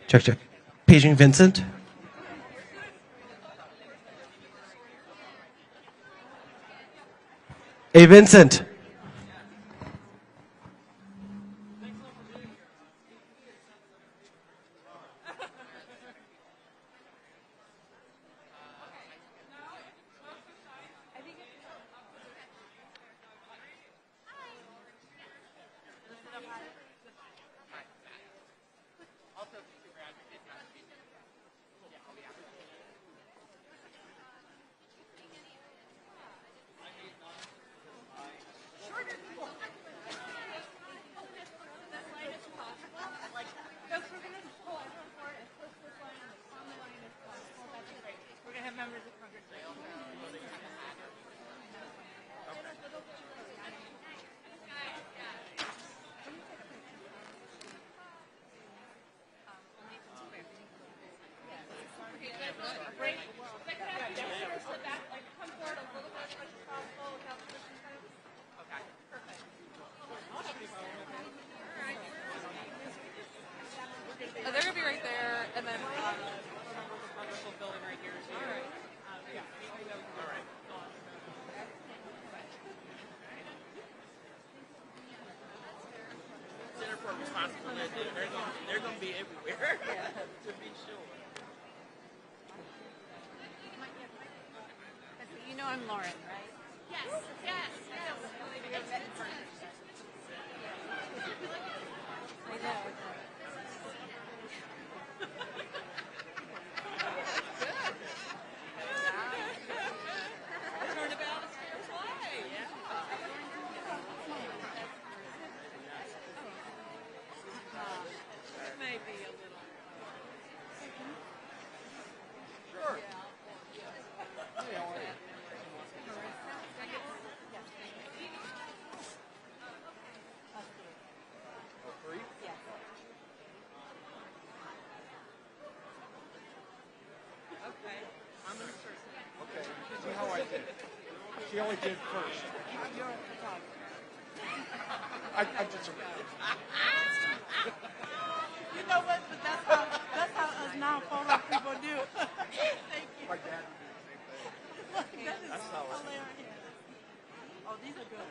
Check, check. Paging Vincent. Hey, Vincent. They're going to be right there, and then wonderful building right here, too. All right. All right. Center for Responsible Living. They're going to be everywhere, to be sure. You know I'm Lauren, right? Yes, yes, yes. I know. Turnabout is fair play. Yeah. It may be a little. Sure. See how I did. She only did first. I did some. You know what? But that's how us non-photo people do. Thank you. My dad would do the same thing. Look, that is hilarious. Oh, these are good.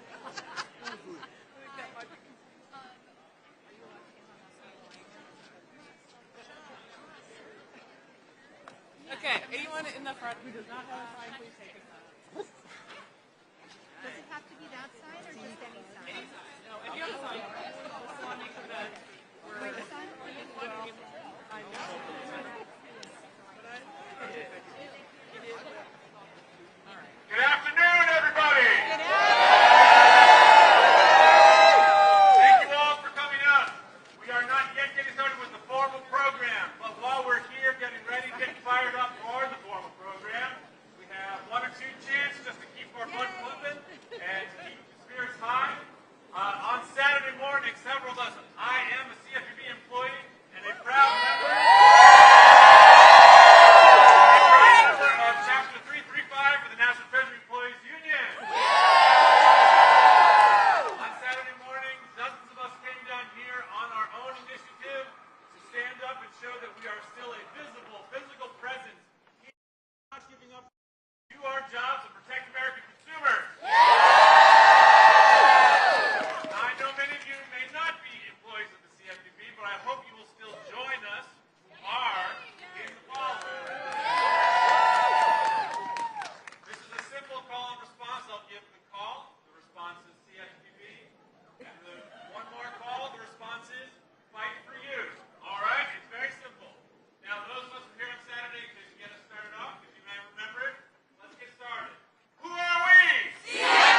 Okay, anyone in the front who does not have a sign, please take a sign. Does it have to be that side or just any side? Any sign. No, if you have a sign, just want to make sure that we're... Wait, the sign? I know. Good afternoon, everybody. Good Thank you all for coming out. We are not yet getting started with the formal program, but while we're here getting ready, getting fired up for the formal program, we have one or two chants just to keep our blood moving and to keep the spirits high. On Saturday morning, several of us, I am a CFPB employee and a proud member of Chapter 335 for the National Treasury Employees Union. On Saturday morning, dozens of us came down here on our own initiative to stand up and show that we are still a visible, physical presence, not giving up to our jobs and protect American consumers. I know many of you may not be employees of the CFPB, but I hope you will still join us who are in the following. This is a simple call and response. I'll give the call. The response is CFPB. And one more call. The response is fight for you. All right? It's very simple. Now, those of us who are here on Saturday, to get us started off, if you may remember it, let's get started. Who are we? CFPB!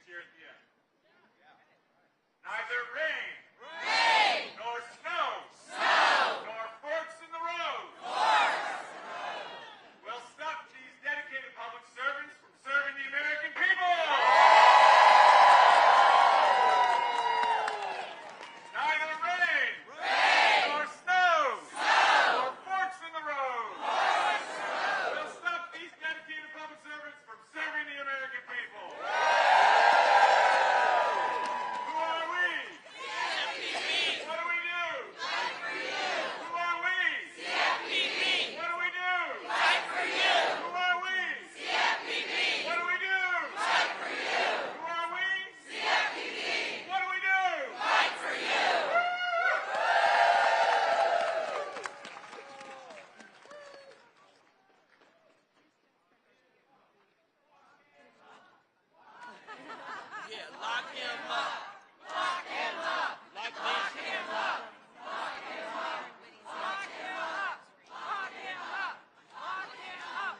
cheer at the end. Neither rain, nor snow, nor forks in the road, will stop these dedicated public servants from serving the American people. Neither rain, nor snow, nor forks in the road will stop these dedicated public servants from serving the American people. Who are we? CFPB. What do we do? Fight for you. Who are we? CFPB. What do we do? Fight for you. Who are we? CFPB. What do we do? Fight for you. Who are we? CFPB. What do we do? Fight for you. Yeah, lock him up. Lock him up. Lock him up. Lock him up! Lock him up! Lock him up! Lock him up!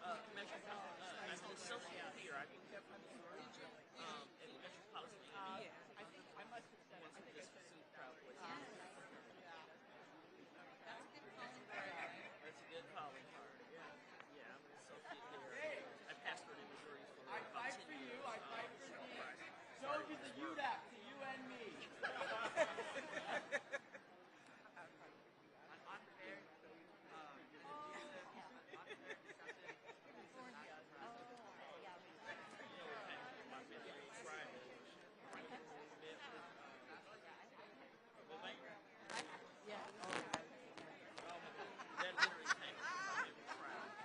I'm an associate here. I've been here for at the Metropolitan. I think I must have said it. I think I said it. That's a good calling card. Yeah, I'm an associate there. I pastored in Missouri for I about fight 10 for you. years. I fight for me. DOGE is a UDAP to you and me. That literally came from my favorite trial.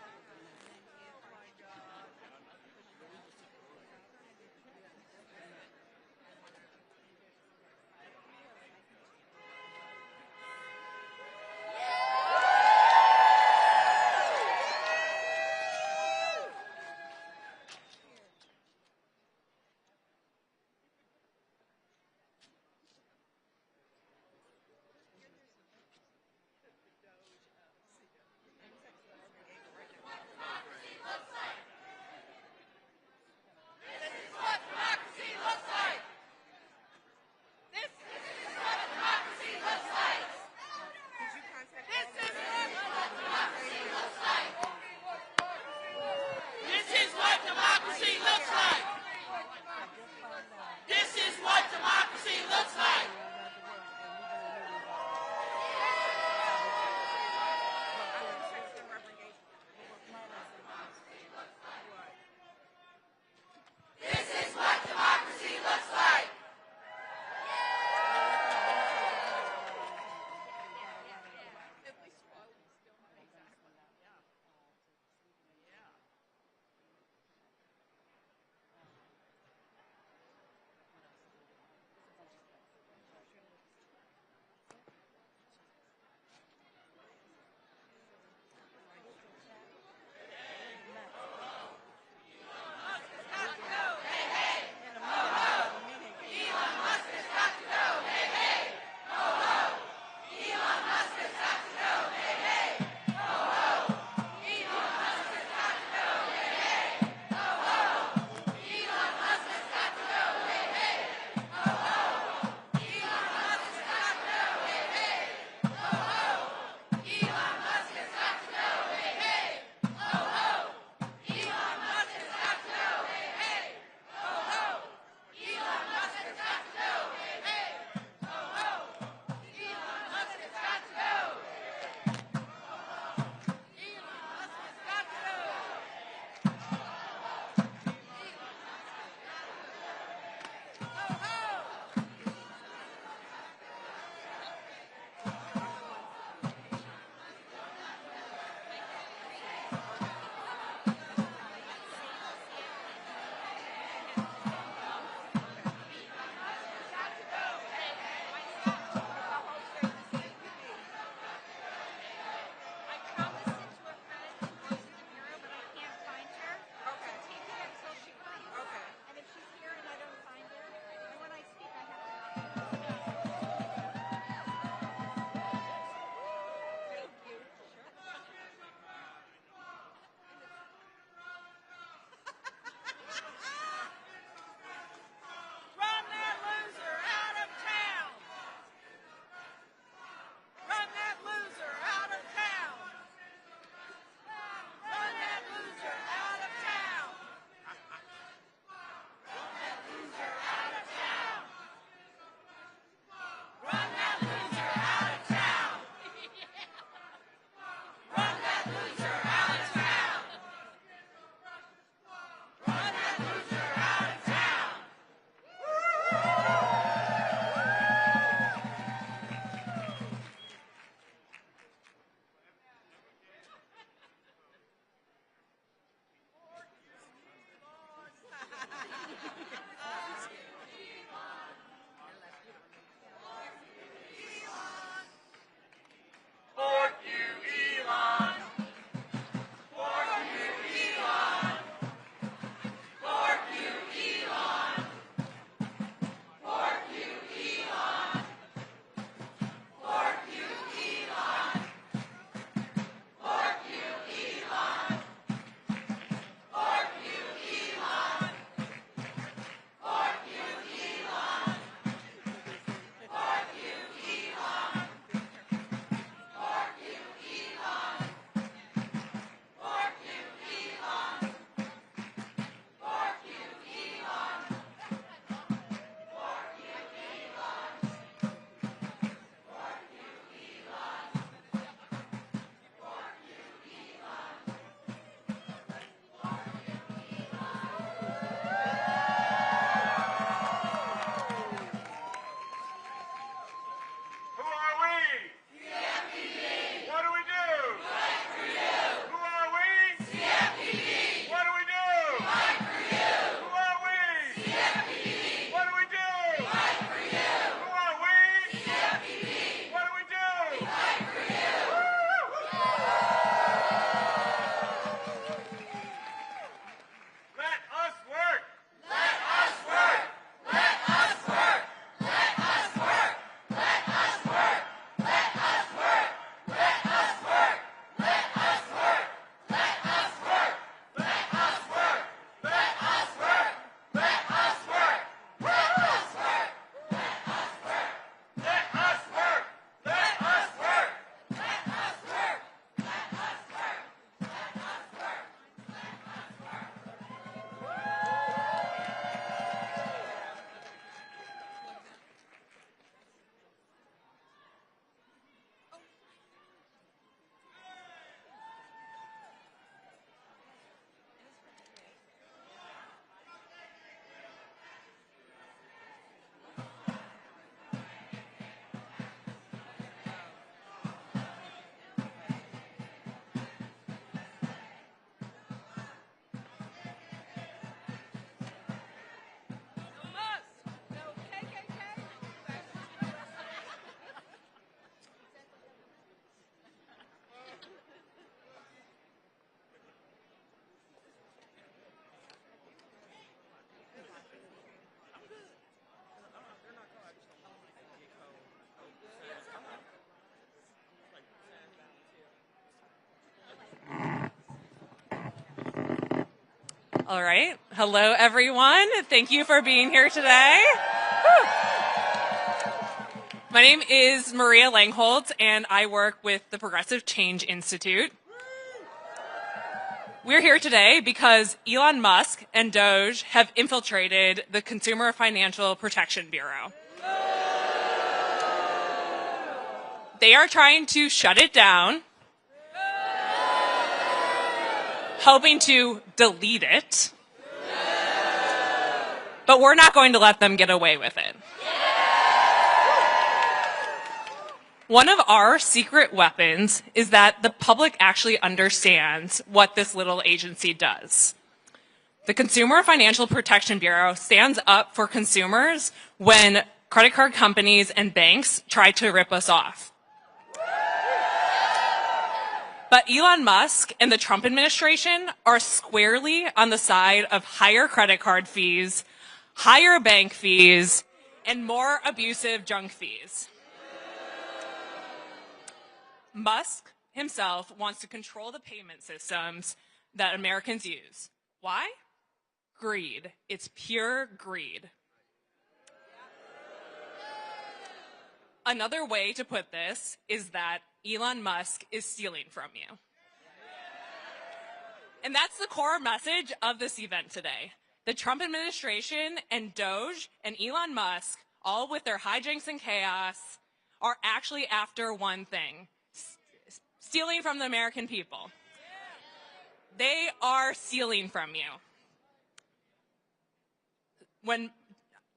All right. Hello, everyone. Thank you for being here today. Whew. My name is Maria Langholtz, and I work with the Progressive Change Institute. We're here today because Elon Musk and DOGE have infiltrated the Consumer Financial Protection Bureau. They are trying to shut it down, hoping to delete it, but we're not going to let them get away with it. One of our secret weapons is that the public actually understands what this little agency does. The Consumer Financial Protection Bureau stands up for consumers when credit card companies and banks try to rip us off. But Elon Musk and the Trump administration are squarely on the side of higher credit card fees, higher bank fees, and more abusive junk fees. Musk himself wants to control the payment systems that Americans use. Why? Greed. It's pure greed. Another way to put this is that Elon Musk is stealing from you. And that's the core message of this event today. The Trump administration and DOGE and Elon Musk, all with their hijinks and chaos, are actually after one thing: stealing from the American people. They are stealing from you.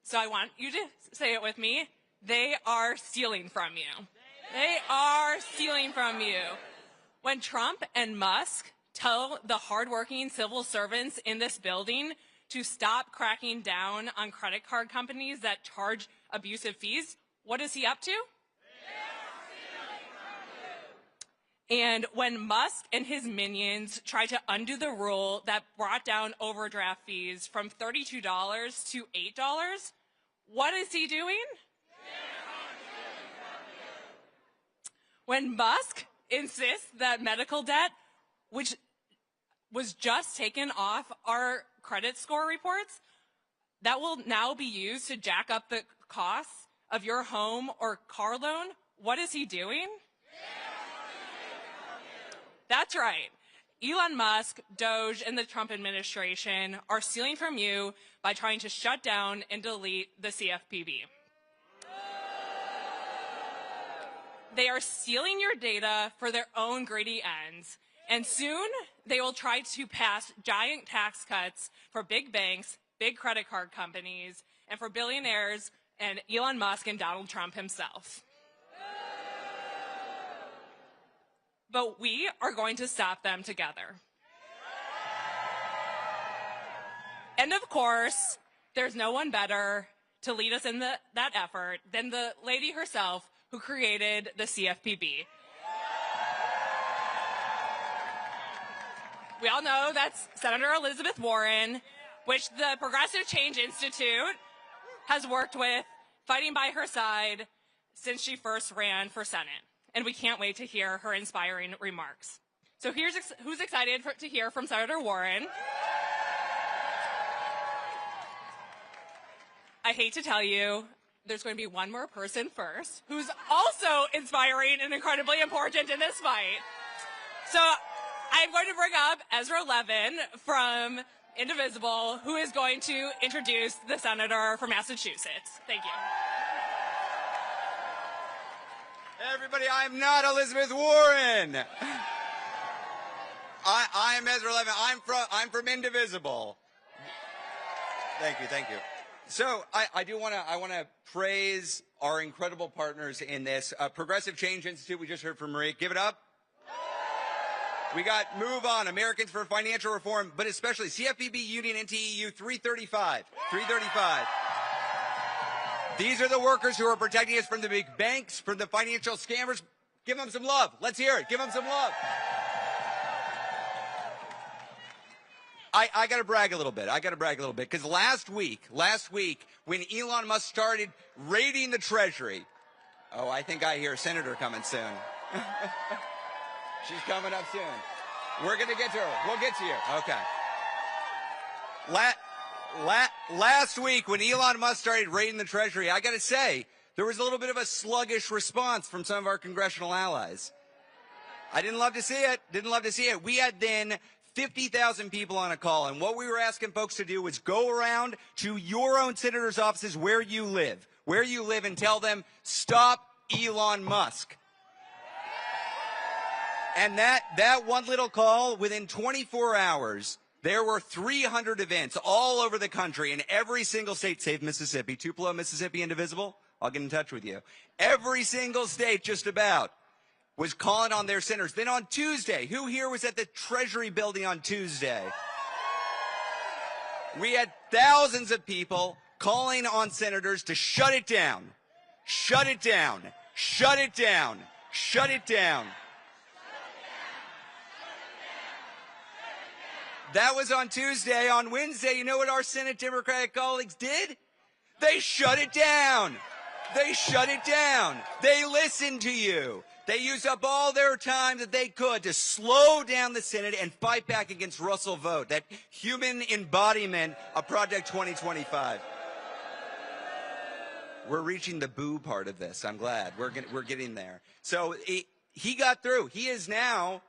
So I want you to say it with me. They are stealing from you. They are stealing from you. When Trump and Musk tell the hardworking civil servants in this building to stop cracking down on credit card companies that charge abusive fees, what is he up to? And when Musk and his minions try to undo the rule that brought down overdraft fees from $32 to $8, what is he doing? When Musk insists that medical debt, which was just taken off our credit score reports, that will now be used to jack up the costs of your home or car loan, what is he doing? That's right. Elon Musk, DOGE, and the Trump administration are stealing from you by trying to shut down and delete the CFPB. They are stealing your data for their own greedy ends, and soon they will try to pass giant tax cuts for big banks, big credit card companies, and for billionaires and Elon Musk and Donald Trump himself. But we are going to stop them together. And of course, there's no one better to lead us in that effort than the lady herself who created the CFPB. We all know that's Senator Elizabeth Warren, which the Progressive Change Institute has worked with, fighting by her side since she first ran for Senate. And we can't wait to hear her inspiring remarks. So here's who's excited to hear from Senator Warren. I hate to tell you, there's going to be one more person first who's also inspiring and incredibly important in this fight. So I'm going to bring up Ezra Levin from Indivisible, who is going to introduce the senator from Massachusetts. Thank you. Everybody, I'm not Elizabeth Warren. I'm Ezra Levin. I'm from Indivisible. Thank you. So I want to praise our incredible partners in this Progressive Change Institute. We just heard from Marie. Give it up. We got Move On, Americans for Financial Reform, but especially CFPB, Union, NTEU, 335. These are the workers who are protecting us from the big banks, from the financial scammers. Give them some love. Let's hear it. Give them some love. I got to brag a little bit. Because last week, when Elon Musk started raiding the Treasury, I think I hear a senator coming soon. She's coming up soon. We're going to get to her. We'll get to you. Okay. Last week, when Elon Musk started raiding the Treasury, I got to say, there was a little bit of a sluggish response from some of our congressional allies. I didn't love to see it. Didn't love to see it. We had then 50,000 people on a call, and what we were asking folks to do was go around to your own senators' offices where you live, and tell them, stop Elon Musk. And that one little call, within 24 hours, there were 300 events all over the country in every single state, save Mississippi. Tupelo, Mississippi, indivisible? I'll get in touch with you. Every single state, just about, was calling on their senators. Then on Tuesday, who here was at the Treasury building on Tuesday? We had thousands of people calling on senators to shut it down. Shut it down. Shut it down. Shut it down. That was on Tuesday. On Wednesday, you know what our Senate Democratic colleagues did? They shut it down. They shut it down. They listened to you. They used up all their time that they could to slow down the Senate and fight back against Russell Vote, that human embodiment of Project 2025. We're reaching the boo part of this. I'm glad. We're getting there. So he got through. He is now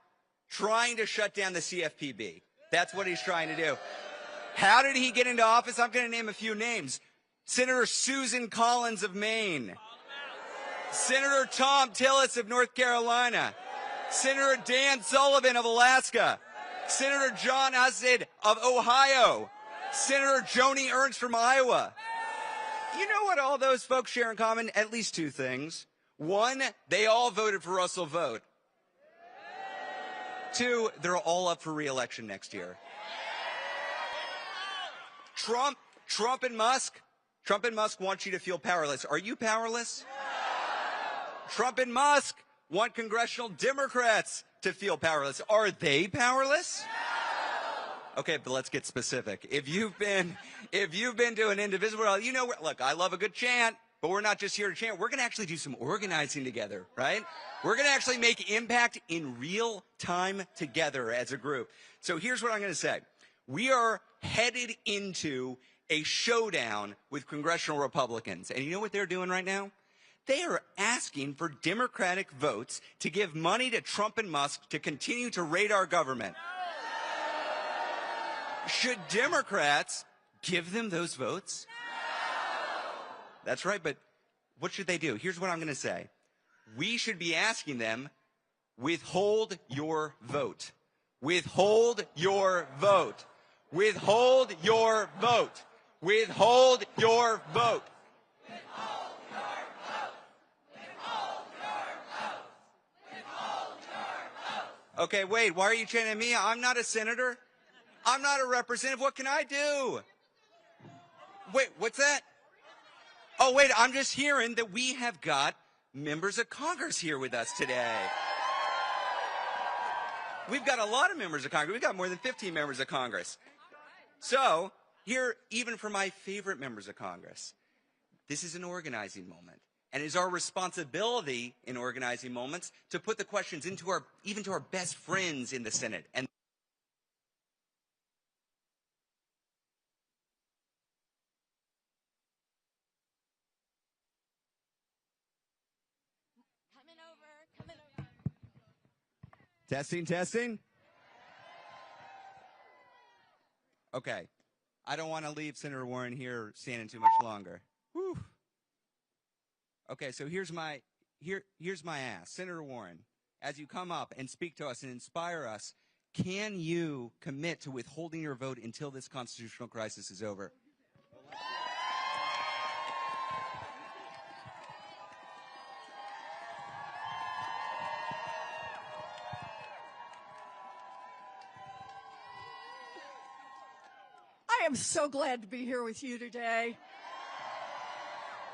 trying to shut down the CFPB. That's what he's trying to do. How did he get into office? I'm going to name a few names. Senator Susan Collins of Maine. Senator Tom Tillis of North Carolina. Senator Dan Sullivan of Alaska. Senator John Usted of Ohio. Senator Joni Ernst from Iowa. You know what all those folks share in common? At least two things. One, they all voted for Russell Vote. Two, they're all up for re-election next year. Trump and Musk want you to feel powerless. Are you powerless? No. Trump and Musk want congressional Democrats to feel powerless. Are they powerless? No. Okay, but let's get specific. If you've been to an indivisible, you know, look, I love a good chant, but we're not just here to chant. We're going to actually do some organizing together, right? We're going to actually make impact in real time together as a group. So here's what I'm going to say. We are headed into a showdown with congressional Republicans. And you know what they're doing right now? They are asking for Democratic votes to give money to Trump and Musk to continue to raid our government. Should Democrats give them those votes? That's right, but what should they do? Here's what I'm going to say. We should be asking them, withhold your vote. Withhold your vote. Withhold your vote. Withhold your vote. Withhold your vote. Withhold your vote. Withhold your vote. Okay, wait, why are you chanting at me? I'm not a senator. I'm not a representative. What can I do? Wait, what's that? Oh, wait, I'm just hearing that we have got members of Congress here with us today. We've got a lot of members of Congress. We've got more than 15 members of Congress. So, here, even for my favorite members of Congress, this is an organizing moment. And it is our responsibility in organizing moments to put the questions even to our best friends in the Senate. And Coming over. Testing, testing. Okay. I don't want to leave Senator Warren here standing too much longer. Whew. Okay, so here's my ask. Senator Warren, as you come up and speak to us and inspire us, can you commit to withholding your vote until this constitutional crisis is over? I am so glad to be here with you today.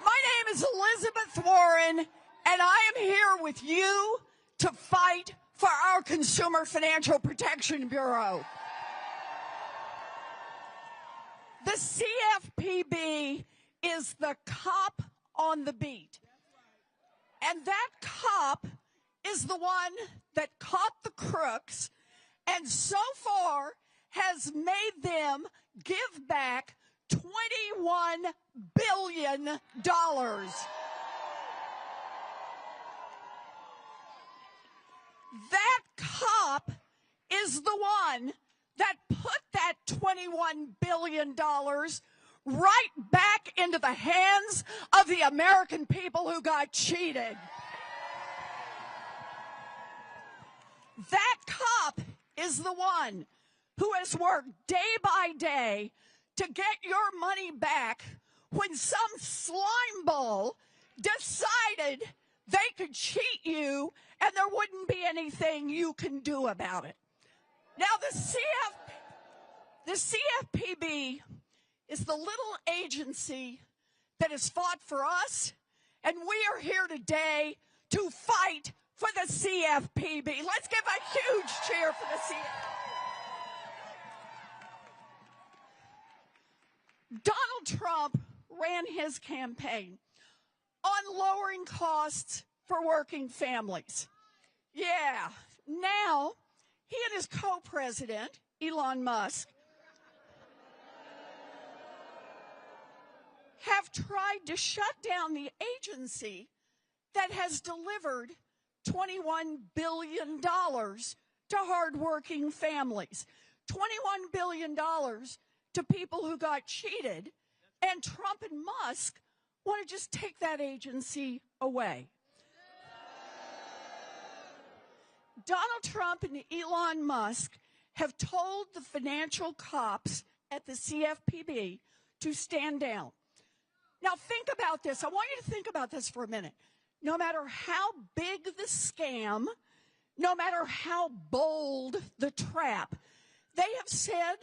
My name is Elizabeth Warren, and I am here with you to fight for our Consumer Financial Protection Bureau. The CFPB is the cop on the beat. And that cop is the one that caught the crooks and so far has made them give back $21 billion. That cop is the one that put that $21 billion right back into the hands of the American people who got cheated. That cop is the one who has worked day by day to get your money back when some slime ball decided they could cheat you and there wouldn't be anything you can do about it. Now, the CFPB is the little agency that has fought for us, and we are here today to fight for the CFPB. Let's give a huge cheer for the CFPB. Donald Trump ran his campaign on lowering costs for working families. Yeah, now he and his co-president, Elon Musk, have tried to shut down the agency that has delivered $21 billion to hardworking families. $21 billion to people who got cheated, and Trump and Musk want to just take that agency away. Donald Trump and Elon Musk have told the financial cops at the CFPB to stand down. Now think about this. I want you to think about this for a minute. No matter how big the scam, no matter how bold the trap, they have said,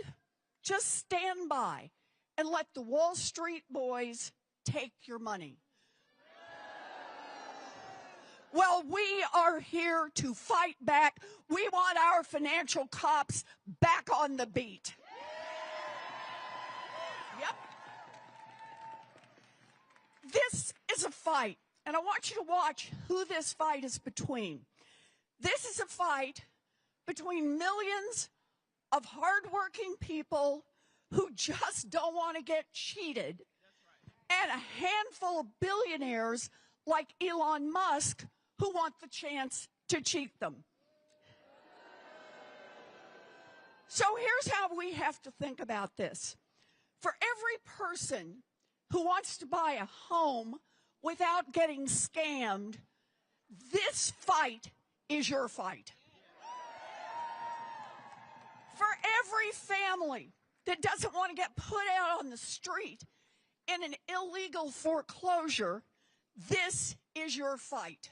just stand by and let the Wall Street boys take your money. Well, we are here to fight back. We want our financial cops back on the beat. Yep. This is a fight, and I want you to watch who this fight is between. This is a fight between millions of hardworking people who just don't want to get cheated and a handful of billionaires like Elon Musk who want the chance to cheat them. So here's how we have to think about this. For every person who wants to buy a home without getting scammed, this fight is your fight. For every family that doesn't want to get put out on the street in an illegal foreclosure, this is your fight.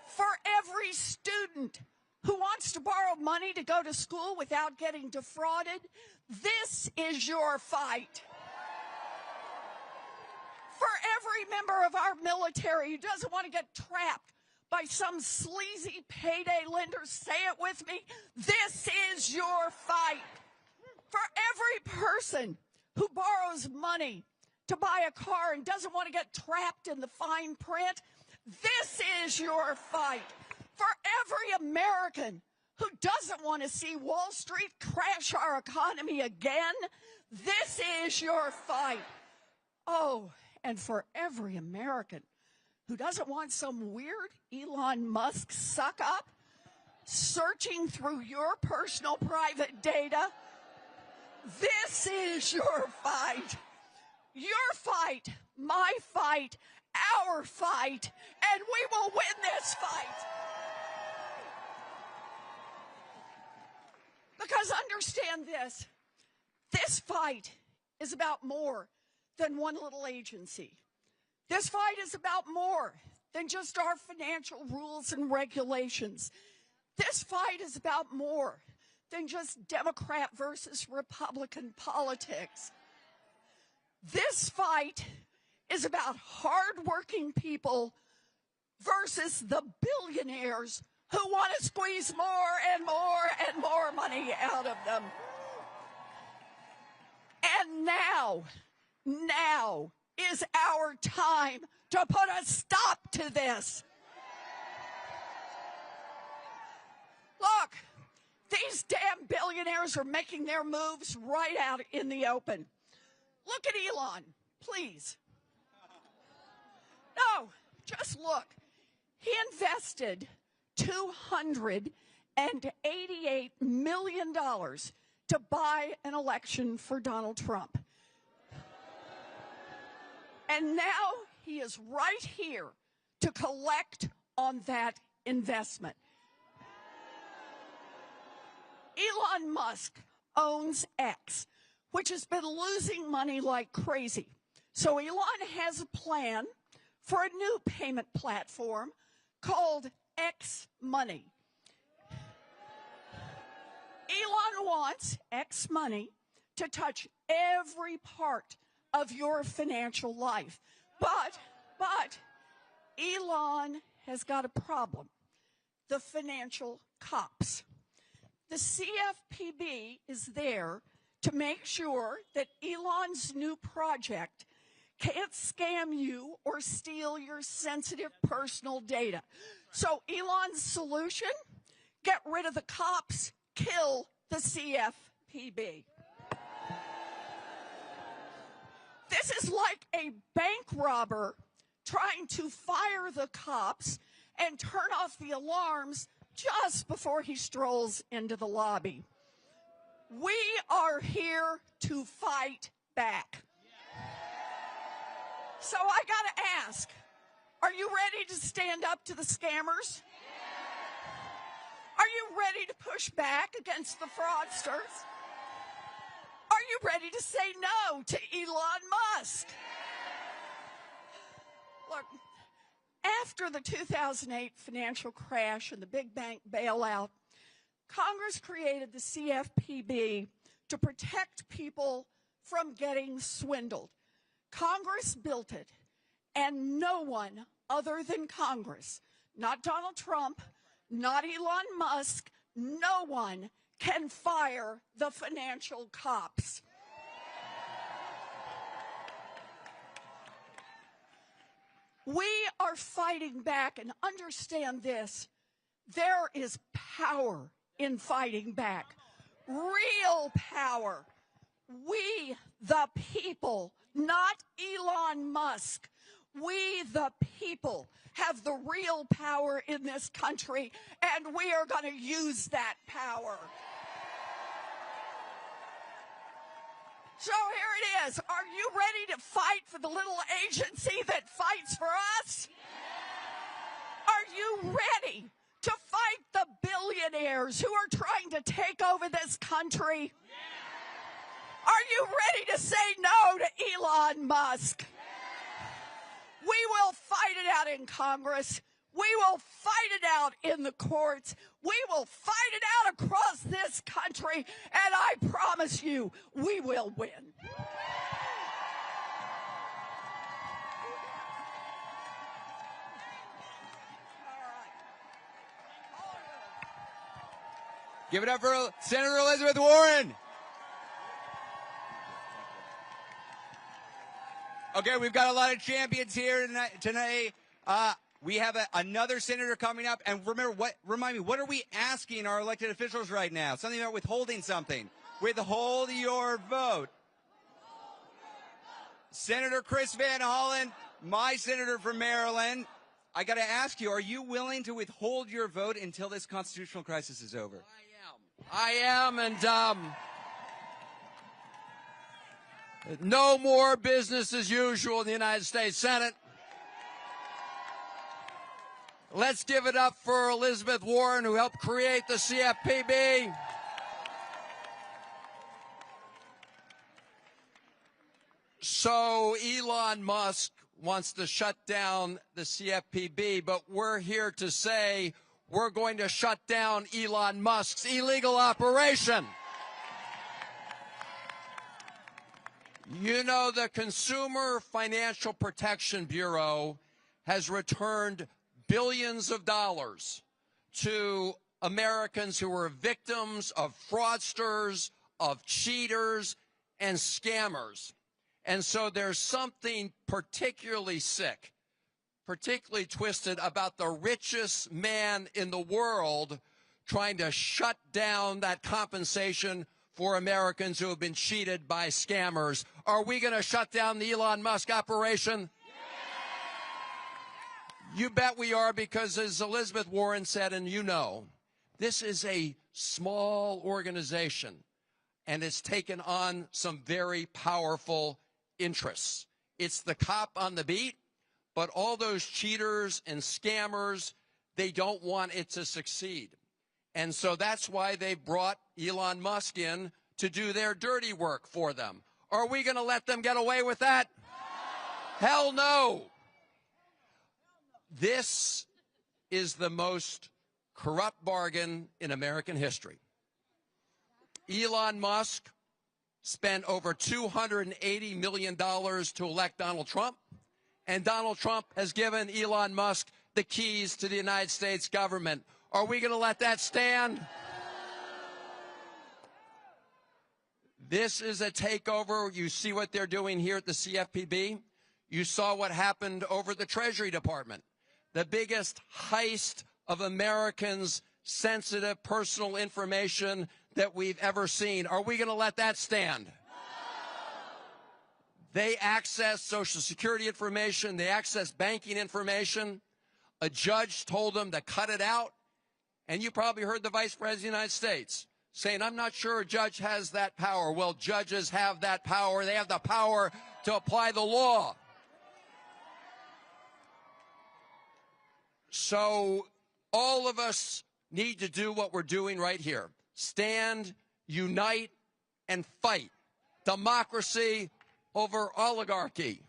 For every student who wants to borrow money to go to school without getting defrauded, this is your fight. For every member of our military who doesn't want to get trapped by some sleazy payday lender, say it with me, this is your fight. For every person who borrows money to buy a car and doesn't want to get trapped in the fine print, this is your fight. For every American who doesn't want to see Wall Street crash our economy again, this is your fight. Oh, and for every American who doesn't want some weird Elon Musk suck-up searching through your personal private data, this is your fight. Your fight, my fight, our fight, and we will win this fight. Because understand this fight is about more than one little agency. This fight is about more than just our financial rules and regulations. This fight is about more than just Democrat versus Republican politics. This fight is about hardworking people versus the billionaires who want to squeeze more and more and more money out of them. And now is our time to put a stop to this. Look, these damn billionaires are making their moves right out in the open. Look at Elon, please. No, just look. He invested $288 million to buy an election for Donald Trump. And now he is right here to collect on that investment. Elon Musk owns X, which has been losing money like crazy. So Elon has a plan for a new payment platform called X Money. Elon wants X Money to touch every part of your financial life. But Elon has got a problem. The financial cops. The CFPB is there to make sure that Elon's new project can't scam you or steal your sensitive personal data. So Elon's solution, get rid of the cops, kill the CFPB. This is like a bank robber trying to fire the cops and turn off the alarms just before he strolls into the lobby. We are here to fight back. So I gotta ask, are you ready to stand up to the scammers? Are you ready to push back against the fraudsters? Are you ready to say no to Elon Musk? Look, after the 2008 financial crash and the big bank bailout, Congress created the CFPB to protect people from getting swindled. Congress built it, and no one other than Congress, not Donald Trump, not Elon Musk, no one can fire the financial cops. We are fighting back, and understand this, there is power in fighting back, real power. We, the people, not Elon Musk, we, the people, have the real power in this country, and we are going to use that power. So here it is. Are you ready to fight for the little agency that fights for us? Are you ready to fight the billionaires who are trying to take over this country? Are you ready to say no to Elon Musk? We will fight it out in Congress. We will fight it out in the courts. We will fight it out across this country. And I promise you, we will win. Give it up for Senator Elizabeth Warren. Okay, we've got a lot of champions here tonight. We have another senator coming up, and remind me, what are we asking our elected officials right now? Something about withholding something. Withhold your vote. Senator Chris Van Hollen, my senator from Maryland. I got to ask you, are you willing to withhold your vote until this constitutional crisis is over? I am, and no more business as usual in the United States Senate. Let's give it up for Elizabeth Warren, who helped create the CFPB. So Elon Musk wants to shut down the CFPB, but we're here to say we're going to shut down Elon Musk's illegal operation. You know, the Consumer Financial Protection Bureau has returned billions of dollars to Americans who were victims of fraudsters, of cheaters, and scammers. And so there's something particularly sick, particularly twisted about the richest man in the world trying to shut down that compensation for Americans who have been cheated by scammers. Are we going to shut down the Elon Musk operation? You bet we are, because as Elizabeth Warren said, and you know, this is a small organization, and it's taken on some very powerful interests. It's the cop on the beat, but all those cheaters and scammers, they don't want it to succeed. And so that's why they brought Elon Musk in to do their dirty work for them. Are we going to let them get away with that? Hell no. This is the most corrupt bargain in American history. Elon Musk spent over $280 million to elect Donald Trump, and Donald Trump has given Elon Musk the keys to the United States government. Are we going to let that stand? This is a takeover. You see what they're doing here at the CFPB. You saw what happened over at the Treasury Department. The biggest heist of Americans' sensitive personal information that we've ever seen. Are we going to let that stand? No. They access Social Security information. They access banking information. A judge told them to cut it out. And you probably heard the Vice President of the United States saying, I'm not sure a judge has that power. Well, judges have that power. They have the power to apply the law. So all of us need to do what we're doing right here. Stand, unite, and fight. Democracy over oligarchy.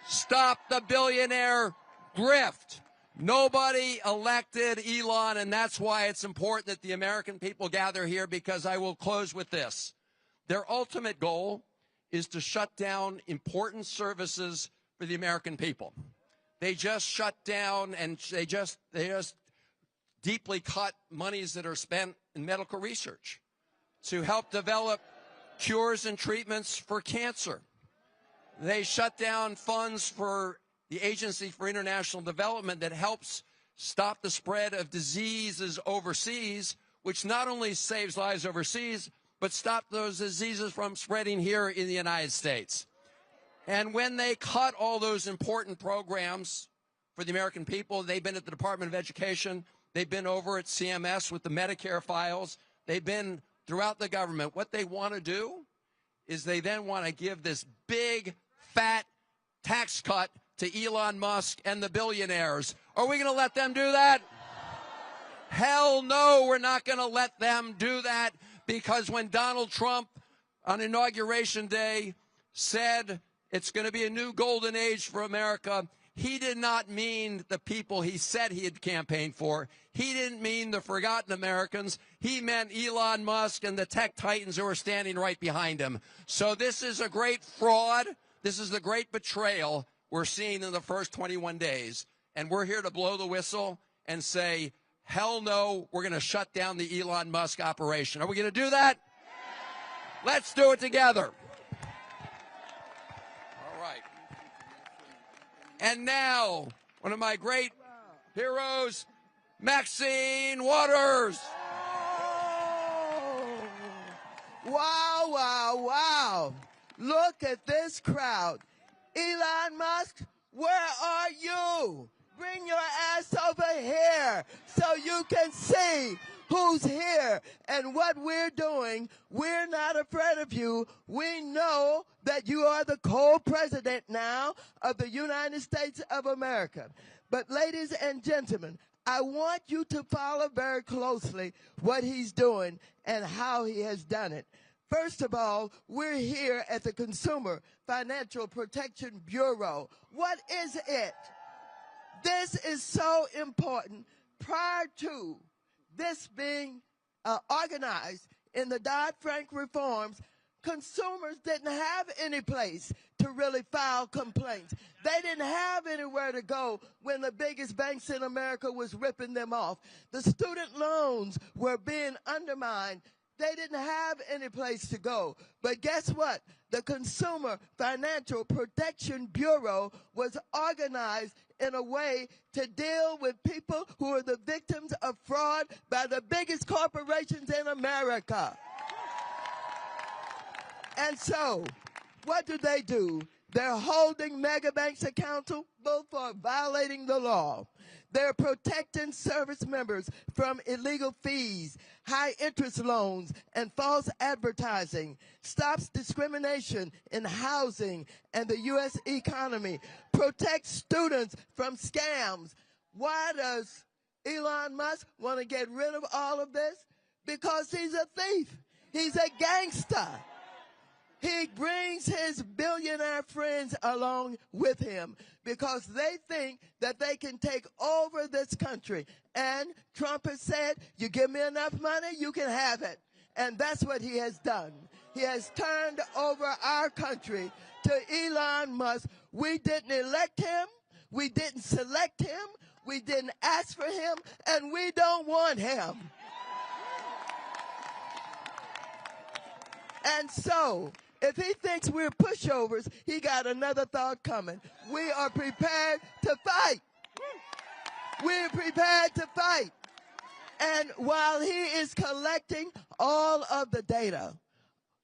Stop the billionaire grift. Nobody elected Elon, and that's why it's important that the American people gather here, because I will close with this. Their ultimate goal is to shut down important services for the American people. They just shut down, and they just deeply cut monies that are spent in medical research to help develop cures and treatments for cancer. They shut down funds for the Agency for International Development that helps stop the spread of diseases overseas, which not only saves lives overseas, but stop those diseases from spreading here in the United States. And when they cut all those important programs for the American people, they've been at the Department of Education, they've been over at CMS with the Medicare files, they've been throughout the government. What they want to do is they then want to give this big, fat tax cut to Elon Musk and the billionaires. Are we going to let them do that? Hell no, we're not going to let them do that, because when Donald Trump on Inauguration Day said it's going to be a new golden age for America, he did not mean the people he said he had campaigned for. He didn't mean the forgotten Americans. He meant Elon Musk and the tech titans who are standing right behind him. So this is a great fraud. This is the great betrayal we're seeing in the first 21 days. And we're here to blow the whistle and say, hell no, we're going to shut down the Elon Musk operation. Are we going to do that? Let's do it together. All right. And now, one of my great heroes, Maxine Waters. Wow, wow, wow. Look at this crowd. Elon Musk, where are you? Bring your ass over here so you can see who's here and what we're doing. We're not afraid of you. We know that you are the co-president now of the United States of America. But ladies and gentlemen, I want you to follow very closely what he's doing and how he has done it. First of all, we're here at the Consumer Financial Protection Bureau. What is it? This is so important. Prior to this being organized in the Dodd-Frank reforms, consumers didn't have any place to really file complaints. They didn't have anywhere to go when the biggest banks in America was ripping them off. The student loans were being undermined. They didn't have any place to go. But guess what? The Consumer Financial Protection Bureau was organized in a way to deal with people who are the victims of fraud by the biggest corporations in America. And so, what do? They're holding mega banks accountable for violating the law. They're protecting service members from illegal fees, high interest loans, and false advertising. Stops discrimination in housing and the U.S. economy. Protects students from scams. Why does Elon Musk want to get rid of all of this? Because he's a thief. He's a gangster. He brings his billionaire friends along with him because they think that they can take over this country. And Trump has said, you give me enough money, you can have it. And that's what he has done. He has turned over our country to Elon Musk. We didn't elect him. We didn't select him. We didn't ask for him. And we don't want him. And so, if he thinks we're pushovers, he got another thought coming. We are prepared to fight. We're prepared to fight. And while he is collecting all of the data,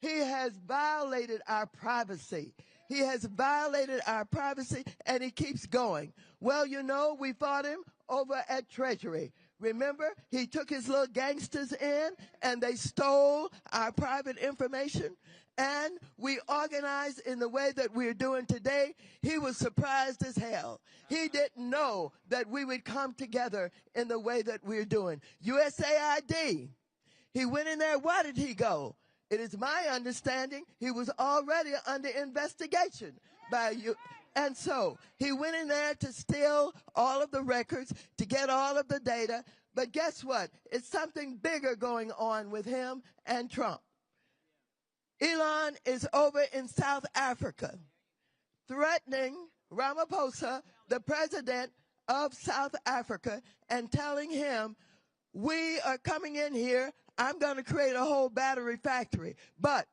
he has violated our privacy. He has violated our privacy, and he keeps going. Well, you know, we fought him over at Treasury. Remember, he took his little gangsters in, and they stole our private information. And we organized in the way that we're doing today. He was surprised as hell. He didn't know that we would come together in the way that we're doing. USAID, he went in there. Why did he go? It is my understanding he was already under investigation by you. And so he went in there to steal all of the records, to get all of the data. But guess what? It's something bigger going on with him and Trump. Elon is over in South Africa, threatening Ramaphosa, the president of South Africa, and telling him, we are coming in here, I'm going to create a whole battery factory. But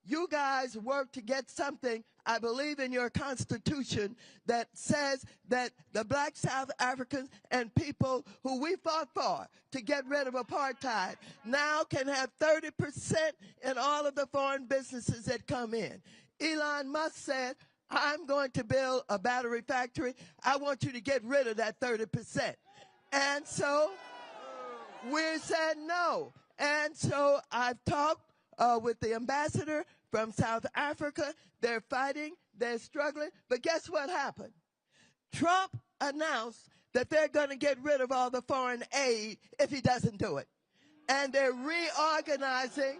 you guys work to get something, I believe in your constitution, that says that the black South Africans and people who we fought for to get rid of apartheid now can have 30% in all of the foreign businesses that come in. Elon Musk said, I'm going to build a battery factory. I want you to get rid of that 30%. And so we said no. And so I've talked with the ambassador from South Africa. They're fighting, they're struggling, but guess what happened? Trump announced that they're going to get rid of all the foreign aid if he doesn't do it. And they're reorganizing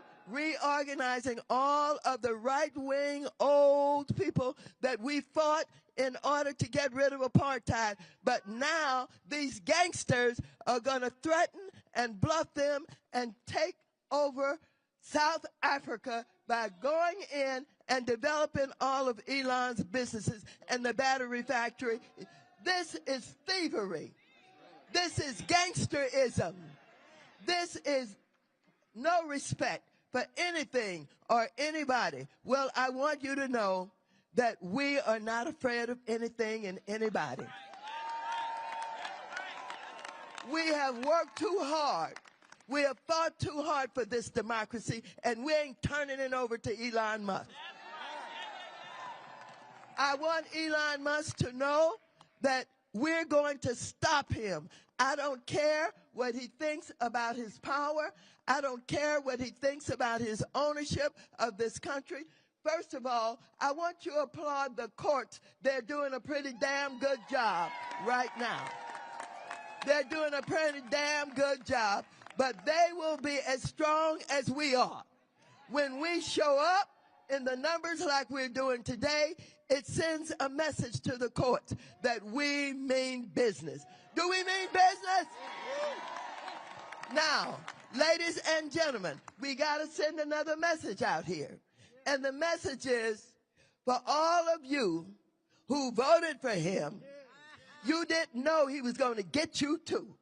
all of the right-wing old people that we fought in order to get rid of apartheid. But now these gangsters are going to threaten and bluff them and take over South Africa by going in and developing all of Elon's businesses and the battery factory. This is thievery. This is gangsterism. This is no respect for anything or anybody. Well, I want you to know that we are not afraid of anything and anybody. We have worked too hard. We have fought too hard for this democracy, and we ain't turning it over to Elon Musk. I want Elon Musk to know that we're going to stop him. I don't care what he thinks about his power. I don't care what he thinks about his ownership of this country. First of all, I want you to applaud the courts. They're doing a pretty damn good job right now. They're doing a pretty damn good job. But they will be as strong as we are. When we show up in the numbers like we're doing today, it sends a message to the courts that we mean business. Do we mean business? Now, ladies and gentlemen, we got to send another message out here. And the message is, for all of you who voted for him, you didn't know he was going to get you too.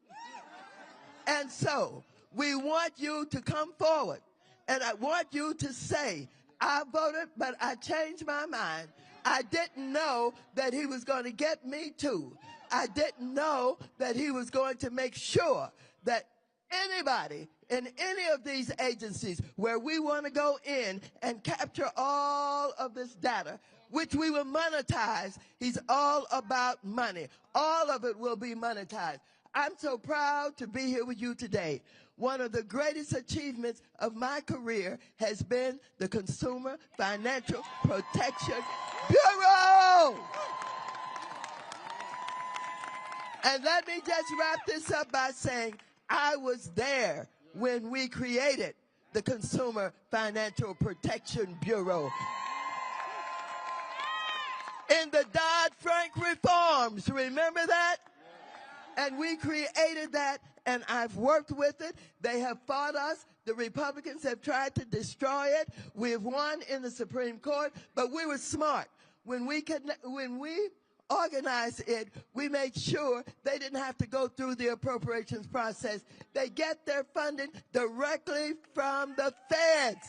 And so we want you to come forward. And I want you to say, I voted, but I changed my mind. I didn't know that he was going to get me too. I didn't know that he was going to make sure that anybody in any of these agencies where we want to go in and capture all of this data, which we will monetize. He's all about money. All of it will be monetized. I'm so proud to be here with you today. One of the greatest achievements of my career has been the Consumer Financial Protection Bureau. And let me just wrap this up by saying I was there when we created the Consumer Financial Protection Bureau. In the Dodd-Frank reforms, remember that? And we created that, and I've worked with it. They have fought us. The Republicans have tried to destroy it. We've won in the Supreme Court, but we were smart. When we organized it, we made sure they didn't have to go through the appropriations process. They get their funding directly from the feds.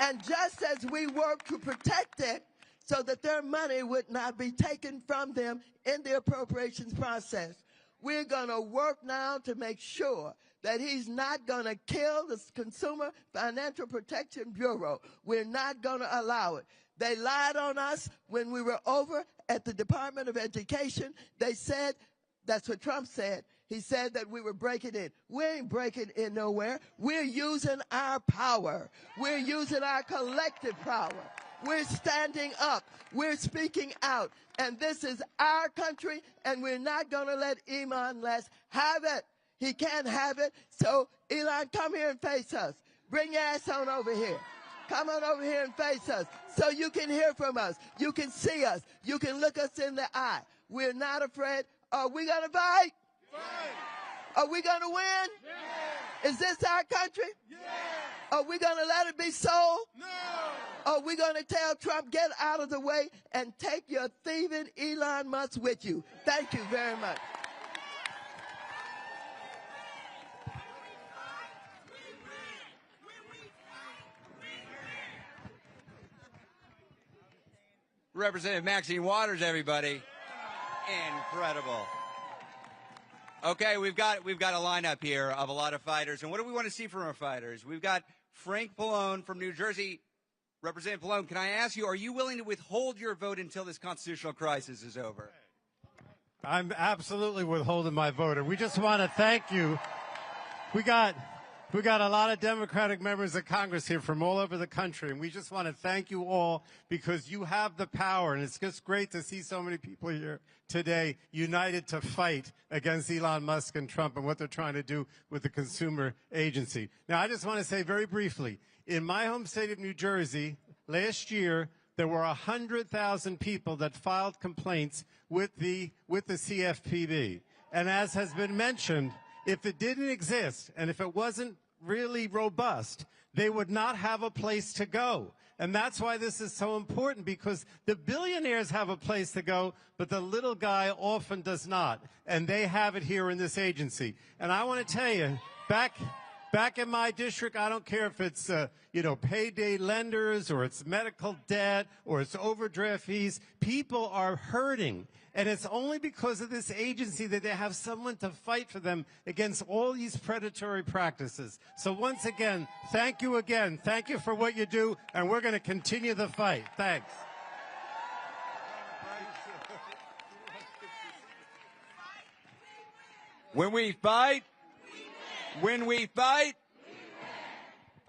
And just as we work to protect it so that their money would not be taken from them in the appropriations process, we're going to work now to make sure that he's not going to kill the Consumer Financial Protection Bureau. We're not going to allow it. They lied on us when we were over at the Department of Education. They said, that's what Trump said. He said that we were breaking in. We ain't breaking in nowhere. We're using our power. We're using our collective power. We're standing up. We're speaking out. And this is our country, and we're not going to let Elon Musk have it. He can't have it. So, Elon, come here and face us. Bring your ass on over here. Come on over here and face us so you can hear from us. You can see us. You can look us in the eye. We're not afraid. Are we going to fight? Are we going to win? Is this our country? Are we going to let it be sold? Are we going to tell Trump, get out of the way and take your thieving Elon Musk with you? Thank you very much. Representative Maxine Waters, everybody. Incredible. Okay, we've got a lineup here of a lot of fighters. And what do we want to see from our fighters? We've got Frank Pallone from New Jersey. Representative Pallone, can I ask you, are you willing to withhold your vote until this constitutional crisis is over? I'm absolutely withholding my vote. And we just want to thank you. We got a lot of Democratic members of Congress here from all over the country, and we just want to thank you all because you have the power, and it's just great to see so many people here today united to fight against Elon Musk and Trump and what they're trying to do with the consumer agency. Now, I just want to say very briefly, in my home state of New Jersey, last year, there were 100,000 people that filed complaints with the CFPB. And as has been mentioned, if it didn't exist and if it wasn't really robust, they would not have a place to go. And that's why this is so important, because the billionaires have a place to go, but the little guy often does not. And they have it here in this agency. And I want to tell you, back in my district, I don't care if it's, payday lenders or it's medical debt or it's overdraft fees. People are hurting. And it's only because of this agency that they have someone to fight for them against all these predatory practices. So once again, thank you again. Thank you for what you do, and we're going to continue the fight. Thanks. When we fight,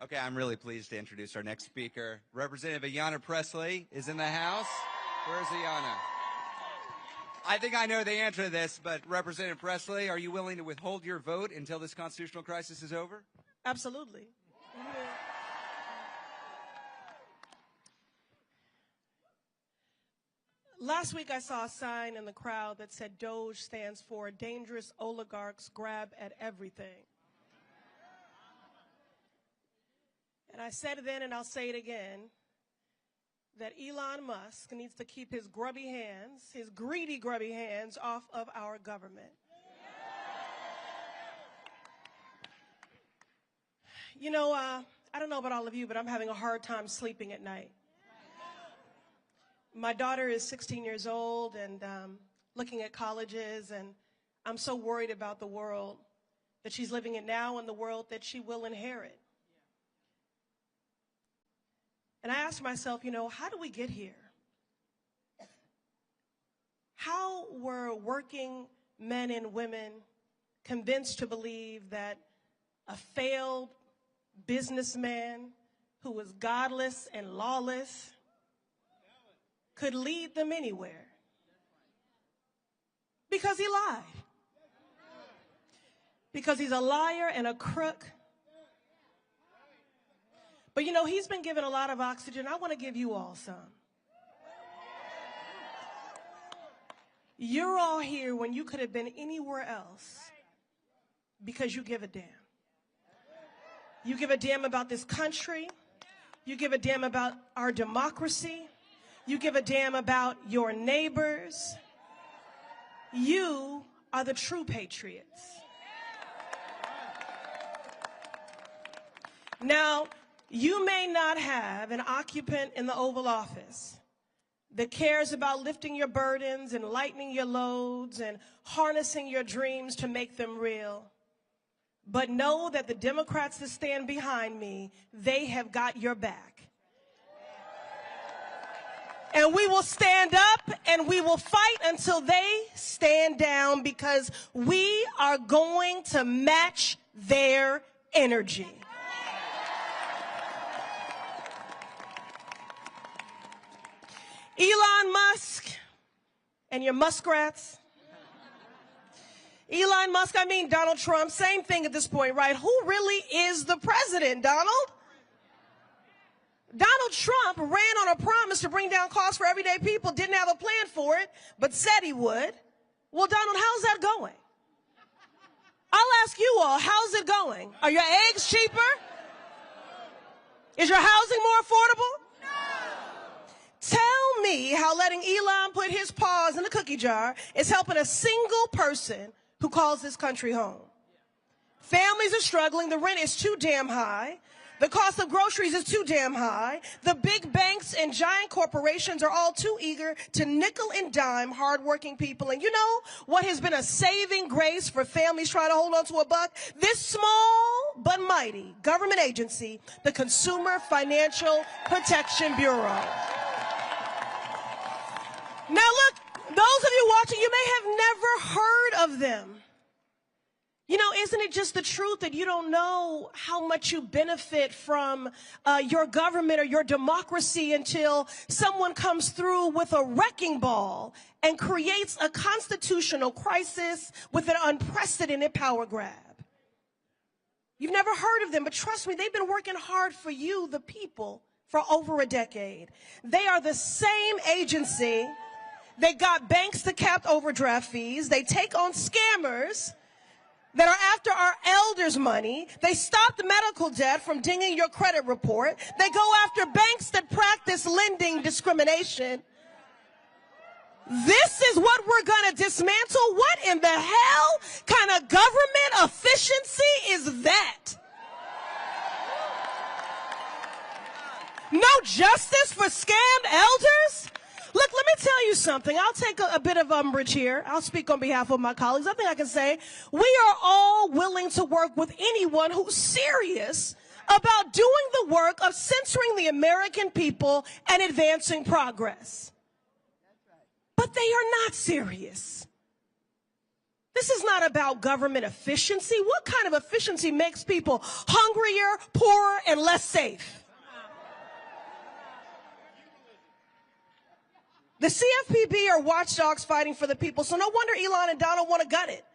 Okay, I'm really pleased to introduce our next speaker. Representative Ayanna Pressley is in the house. Where's Ayanna? I think I know the answer to this, but Representative Pressley, are you willing to withhold your vote until this constitutional crisis is over? Absolutely. Last week I saw a sign in the crowd that said DOGE stands for Dangerous Oligarchs Grab at Everything. And I said it then and I'll say it again, that Elon Musk needs to keep his grubby hands, his greedy, grubby hands off of our government. You know, I don't know about all of you, but I'm having a hard time sleeping at night. My daughter is 16 years old and looking at colleges, and I'm so worried about the world that she's living in now and the world that she will inherit. And I asked myself, you know, how do we get here? How were working men and women convinced to believe that a failed businessman who was godless and lawless could lead them anywhere? Because he lied. Because he's a liar and a crook. But you know, he's been given a lot of oxygen. I want to give you all some. You're all here when you could have been anywhere else because you give a damn. You give a damn about this country. You give a damn about our democracy. You give a damn about your neighbors. You are the true patriots. Now, you may not have an occupant in the Oval Office that cares about lifting your burdens and lightening your loads and harnessing your dreams to make them real. But know that the Democrats that stand behind me, they have got your back. And we will stand up and we will fight until they stand down, because we are going to match their energy. Elon Musk and your muskrats. Elon Musk, I mean Donald Trump, same thing at this point, right? Who really is the president, Donald? Donald Trump ran on a promise to bring down costs for everyday people, didn't have a plan for it, but said he would. Well, Donald, how's that going? I'll ask you all, how's it going? Are your eggs cheaper? Is your housing more affordable? Tell me how letting Elon put his paws in the cookie jar is helping a single person who calls this country home. Families are struggling. The rent is too damn high. The cost of groceries is too damn high. The big banks and giant corporations are all too eager to nickel and dime hardworking people. And you know what has been a saving grace for families trying to hold on to a buck? This small but mighty government agency, the Consumer Financial Protection Bureau. Now look, those of you watching, you may have never heard of them. You know, isn't it just the truth that you don't know how much you benefit from your government or your democracy until someone comes through with a wrecking ball and creates a constitutional crisis with an unprecedented power grab? You've never heard of them, but trust me, they've been working hard for you, the people, for over a decade. They are the same agency. They got banks to cap overdraft fees. They take on scammers that are after our elders' money. They stop the medical debt from dinging your credit report. They go after banks that practice lending discrimination. This is what we're going to dismantle. What in the hell kind of government efficiency is that? No justice for scammed elders? Look, let me tell you something. I'll take a bit of umbrage here. I'll speak on behalf of my colleagues. I think I can say we are all willing to work with anyone who's serious about doing the work of censoring the American people and advancing progress. But they are not serious. This is not about government efficiency. What kind of efficiency makes people hungrier, poorer, and less safe? The CFPB are watchdogs fighting for the people, so no wonder Elon and Donald want to gut it.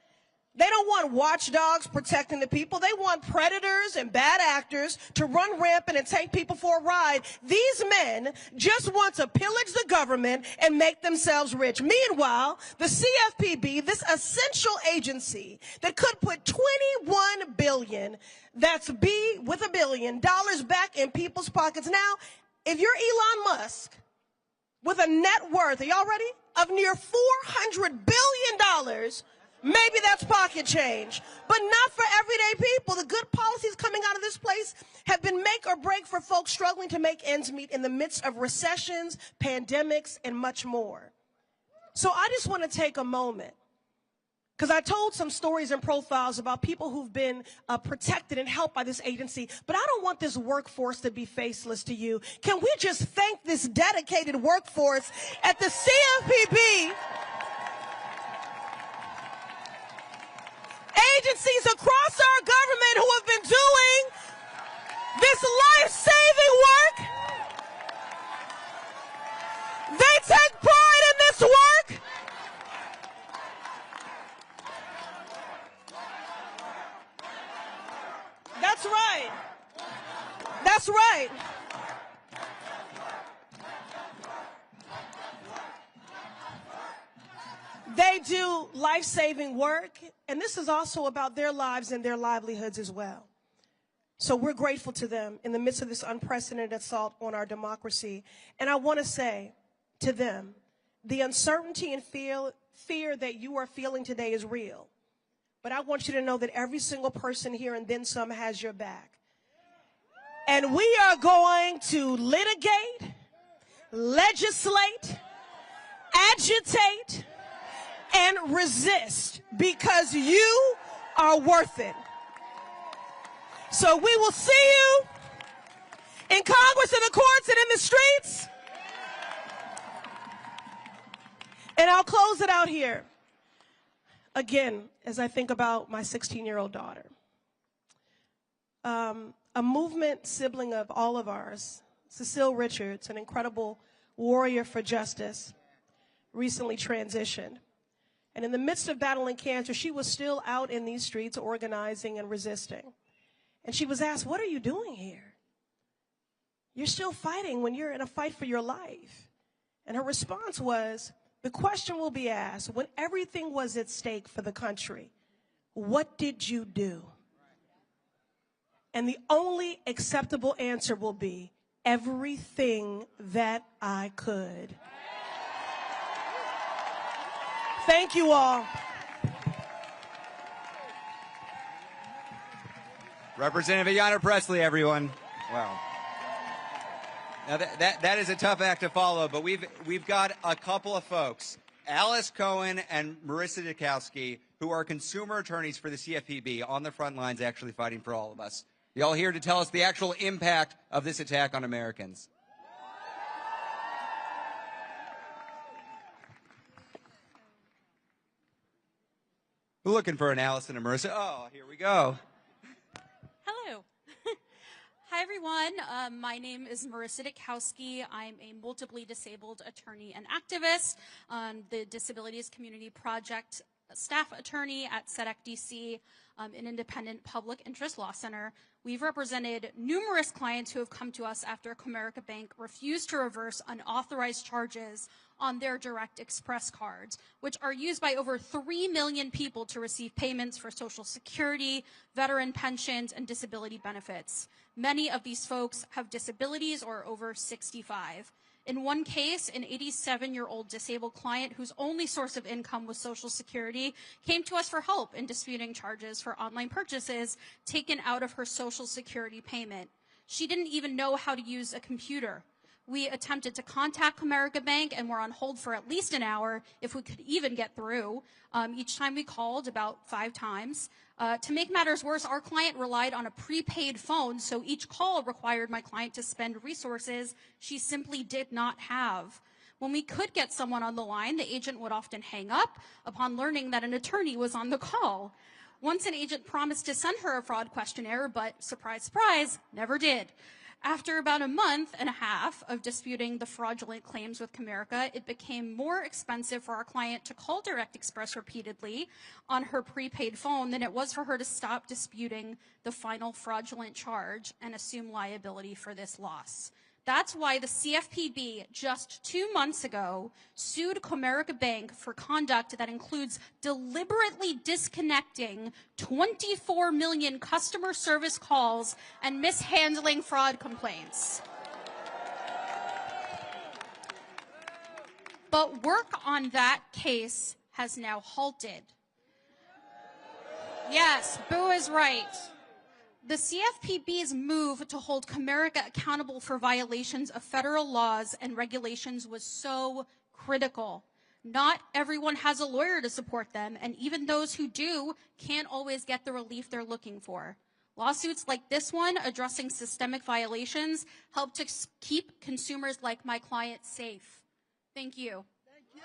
They don't want watchdogs protecting the people. They want predators and bad actors to run rampant and take people for a ride. These men just want to pillage the government and make themselves rich. Meanwhile, the CFPB, this essential agency that could put $21 billion, that's B with $1 billion, back in people's pockets. Now, if you're Elon Musk, with a net worth, are y'all ready, of near $400 billion, Maybe that's pocket change, but not for everyday people. The good policies coming out of this place have been make or break for folks struggling to make ends meet in the midst of recessions, pandemics, and much more. So I just want to take a moment, because I told some stories and profiles about people who've been protected and helped by this agency, but I don't want this workforce to be faceless to you. Can we just thank this dedicated workforce at the CFPB? Agencies across our government who have been doing this life-saving work. They take pride in this work. That's right. That's right. They do life-saving work, and this is also about their lives and their livelihoods as well. So we're grateful to them in the midst of this unprecedented assault on our democracy. And I want to say to them, the uncertainty and fear that you are feeling today is real. But I want you to know that every single person here and then some has your back. And we are going to litigate, legislate, agitate, and resist, because you are worth it. So we will see you in Congress, in the courts, and in the streets. And I'll close it out here. Again, as I think about my 16-year-old daughter. A movement sibling of all of ours, Cecile Richards, an incredible warrior for justice, recently transitioned. And in the midst of battling cancer, she was still out in these streets organizing and resisting. And she was asked, what are you doing here? You're still fighting when you're in a fight for your life. And her response was, the question will be asked, when everything was at stake for the country, what did you do? And the only acceptable answer will be, everything that I could. Thank you all. Representative Ayanna Pressley, everyone. Wow. Now that is a tough act to follow, but we've got a couple of folks, Alice Cohen and Marissa Dukowski, who are consumer attorneys for the CFPB, on the front lines actually fighting for all of us. Y'all here to tell us the actual impact of this attack on Americans. We're looking for an Alice and a Marissa. Oh, here we go. Hello. Hi, everyone. My name is Marissa Dukowski. I'm a multiply disabled attorney and activist on the Disabilities Community Project staff attorney at SEDEC DC, an independent public interest law center. We've represented numerous clients who have come to us after Comerica Bank refused to reverse unauthorized charges on their Direct Express cards, which are used by over 3 million people to receive payments for Social Security, veteran pensions, and disability benefits. Many of these folks have disabilities or are over 65. In one case, an 87-year-old disabled client whose only source of income was Social Security came to us for help in disputing charges for online purchases taken out of her Social Security payment. She didn't even know how to use a computer. We attempted to contact Comerica Bank and were on hold for at least an hour if we could even get through. Each time we called, about 5 times. To make matters worse, our client relied on a prepaid phone, so each call required my client to spend resources she simply did not have. When we could get someone on the line, the agent would often hang up upon learning that an attorney was on the call. Once an agent promised to send her a fraud questionnaire, but surprise, surprise, never did. After about a month and a half of disputing the fraudulent claims with Comerica, it became more expensive for our client to call Direct Express repeatedly on her prepaid phone than it was for her to stop disputing the final fraudulent charge and assume liability for this loss. That's why the CFPB just 2 months ago sued Comerica Bank for conduct that includes deliberately disconnecting 24 million customer service calls and mishandling fraud complaints. But work on that case has now halted. Yes, Boo is right. The CFPB's move to hold Comerica accountable for violations of federal laws and regulations was so critical. Not everyone has a lawyer to support them, and even those who do can't always get the relief they're looking for. Lawsuits like this one, addressing systemic violations, help to keep consumers like my client safe. Thank you. Thank you.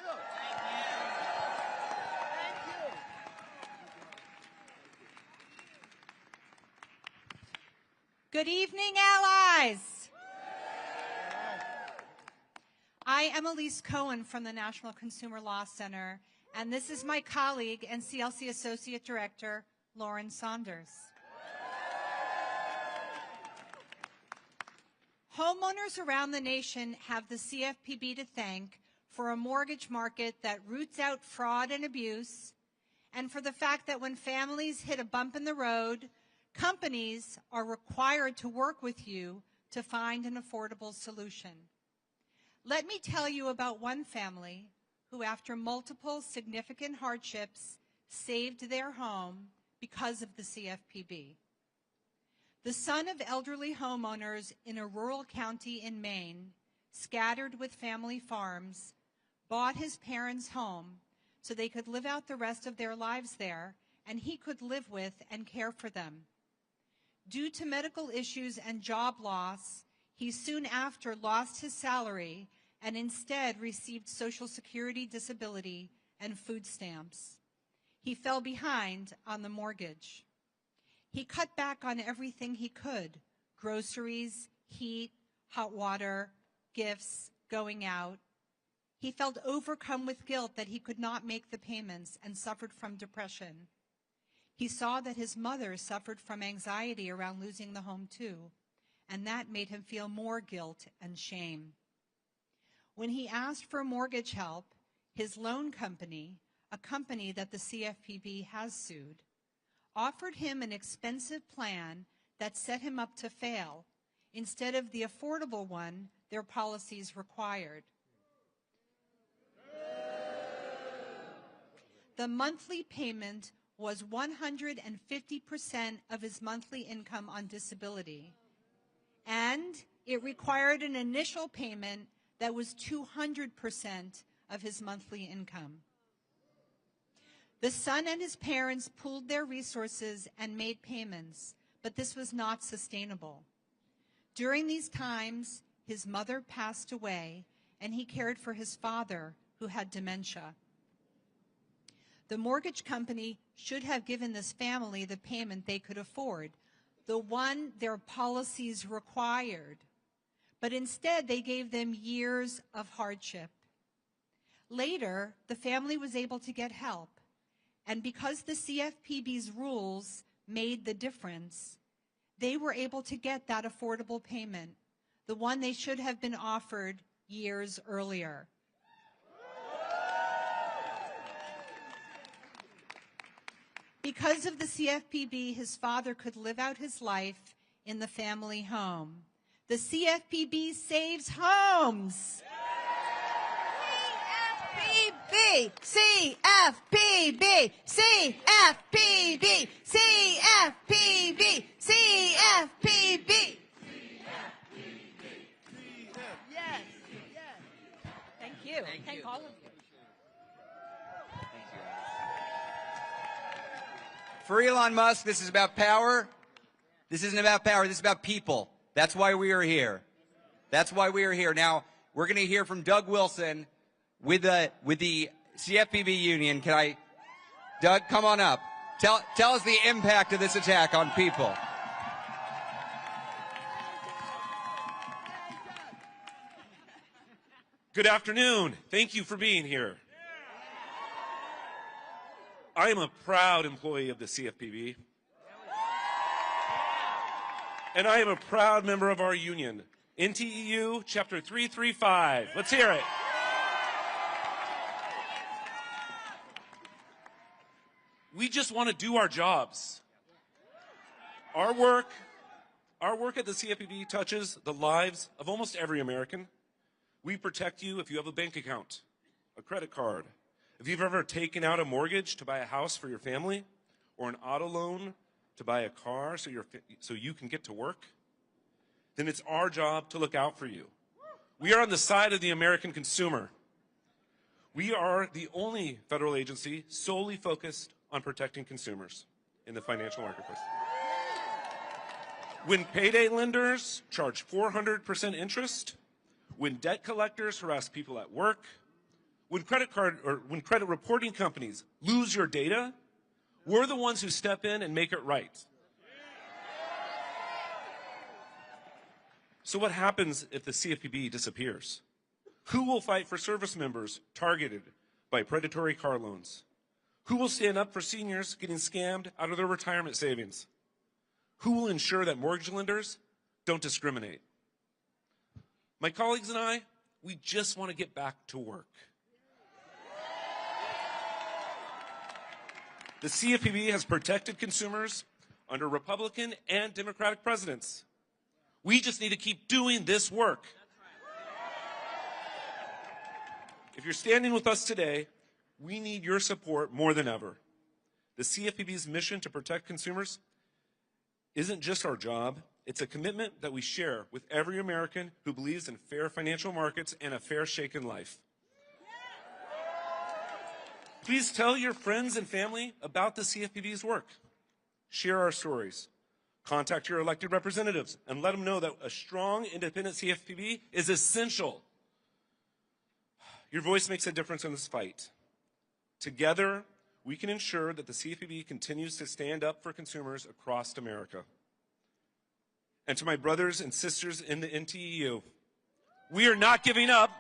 Good evening, allies. I am Elise Cohen from the National Consumer Law Center, and this is my colleague and CLC Associate Director, Lauren Saunders. Homeowners around the nation have the CFPB to thank for a mortgage market that roots out fraud and abuse, and for the fact that when families hit a bump in the road, companies are required to work with you to find an affordable solution. Let me tell you about one family who, after multiple significant hardships, saved their home because of the CFPB. The son of elderly homeowners in a rural county in Maine, scattered with family farms, bought his parents' home so they could live out the rest of their lives there and he could live with and care for them. Due to medical issues and job loss, he soon after lost his salary and instead received Social Security disability and food stamps. He fell behind on the mortgage. He cut back on everything he could: groceries, heat, hot water, gifts, going out. He felt overcome with guilt that he could not make the payments and suffered from depression. He saw that his mother suffered from anxiety around losing the home too, and that made him feel more guilt and shame. When he asked for mortgage help, his loan company, a company that the CFPB has sued, offered him an expensive plan that set him up to fail instead of the affordable one their policies required. The monthly payment was 150% of his monthly income on disability, and it required an initial payment that was 200% of his monthly income. The son and his parents pooled their resources and made payments, but this was not sustainable. During these times, his mother passed away, and he cared for his father, who had dementia. The mortgage company should have given this family the payment they could afford, the one their policies required, but instead they gave them years of hardship. Later, the family was able to get help, and because the CFPB's rules made the difference, they were able to get that affordable payment, the one they should have been offered years earlier. Because of the CFPB, his father could live out his life in the family home. The CFPB saves homes. CFPB, CFPB, CFPB, CFPB, CFPB. Yes, yes. Thank you. Thank all of you. For Elon Musk, this is about power. This isn't about power. This is about people. That's why we are here. That's why we are here. Now, we're going to hear from Doug Wilson with the CFPB union. Can I, Doug, come on up. Tell us the impact of this attack on people. Good afternoon. Thank you for being here. I am a proud employee of the CFPB. And I am a proud member of our union, NTEU Chapter 335. Let's hear it. We just want to do our jobs. Our work at the CFPB touches the lives of almost every American. We protect you if you have a bank account, a credit card, if you've ever taken out a mortgage to buy a house for your family, or an auto loan to buy a car so you can get to work, then it's our job to look out for you. We are on the side of the American consumer. We are the only federal agency solely focused on protecting consumers in the financial marketplace. When payday lenders charge 400% interest, when debt collectors harass people at work, when credit reporting companies lose your data, we're the ones who step in and make it right. So what happens if the CFPB disappears? Who will fight for service members targeted by predatory car loans? Who will stand up for seniors getting scammed out of their retirement savings? Who will ensure that mortgage lenders don't discriminate? My colleagues and I, we just want to get back to work. The CFPB has protected consumers under Republican and Democratic presidents. We just need to keep doing this work. If you're standing with us today, we need your support more than ever. The CFPB's mission to protect consumers isn't just our job, it's a commitment that we share with every American who believes in fair financial markets and a fair shake in life. Please tell your friends and family about the CFPB's work. Share our stories. Contact your elected representatives and let them know that a strong, independent CFPB is essential. Your voice makes a difference in this fight. Together, we can ensure that the CFPB continues to stand up for consumers across America. And to my brothers and sisters in the NTEU, we are not giving up.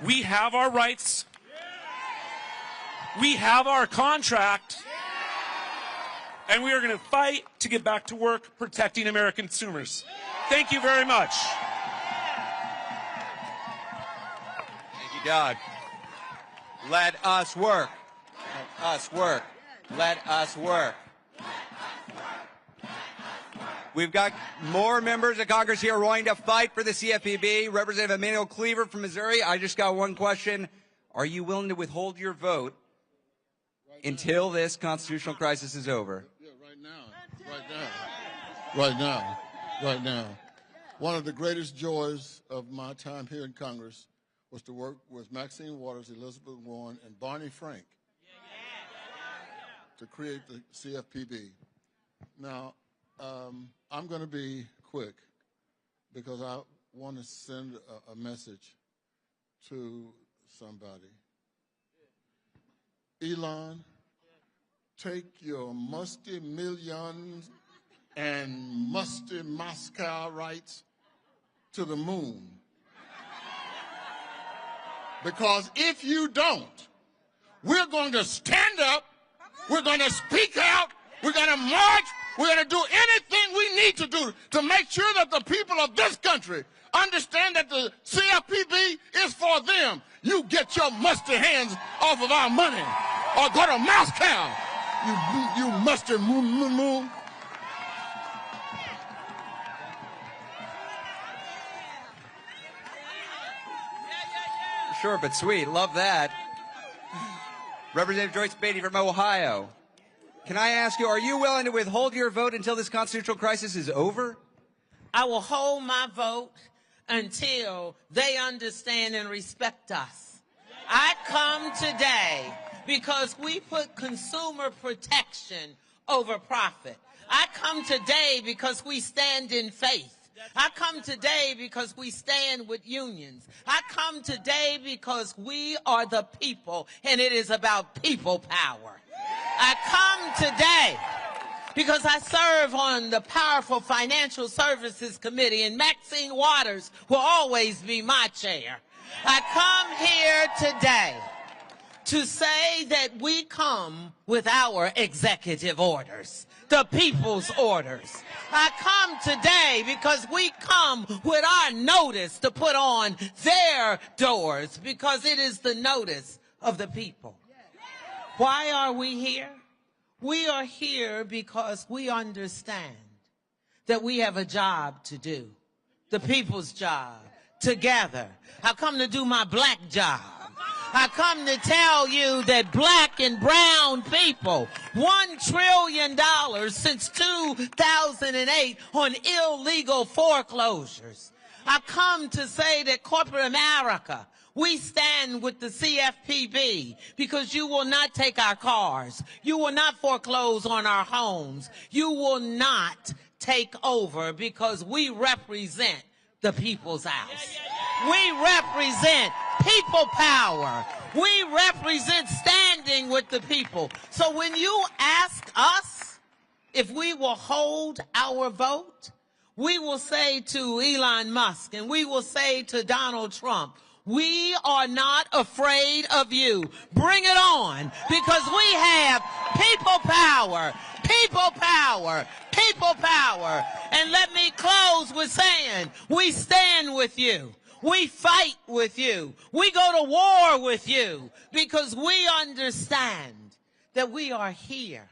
We have our rights. We have our contract. And we are going to fight to get back to work protecting American consumers. Thank you very much. Thank you, Doug. Let us work. Let us work. Let us work. We've got more members of Congress here wanting to fight for the CFPB. Representative Emmanuel Cleaver from Missouri. I just got one question. Are you willing to withhold your vote until this constitutional crisis is over? Yeah, right now. One of the greatest joys of my time here in Congress was to work with Maxine Waters, Elizabeth Warren, and Barney Frank to create the CFPB. Now, I'm going to be quick because I want to send a message to somebody. Elon, take your musty millions and musty Moscow rights to the moon. Because if you don't, we're going to stand up, we're going to speak out, we're going to march, we're going to do anything we need to do to make sure that the people of this country understand that the CFPB is for them. You get your musty hands off of our money or go to Moscow, you musty moon. Short but sweet. Love that. Representative Joyce Beatty from Ohio. Can I ask you, are you willing to withhold your vote until this constitutional crisis is over? I will hold my vote until they understand and respect us. I come today because we put consumer protection over profit. I come today because we stand in faith. I come today because we stand with unions. I come today because we are the people, and it is about people power. I come today because I serve on the powerful Financial Services Committee, and Maxine Waters will always be my chair. I come here today to say that we come with our executive orders, the people's orders. I come today because we come with our notice to put on their doors, because it is the notice of the people. Why are we here? We are here because we understand that we have a job to do, the people's job, together. I come to do my black job. I come to tell you that black and brown people, $1 trillion since 2008 on illegal foreclosures. I come to say that corporate America, we stand with the CFPB because you will not take our cars. You will not foreclose on our homes. You will not take over because we represent the people's house. We represent people power. We represent standing with the people. So when you ask us if we will hold our vote, we will say to Elon Musk and we will say to Donald Trump, we are not afraid of you. Bring it on, because we have people power, people power, people power. And let me close with saying, we stand with you. We fight with you. We go to war with you because we understand that we are here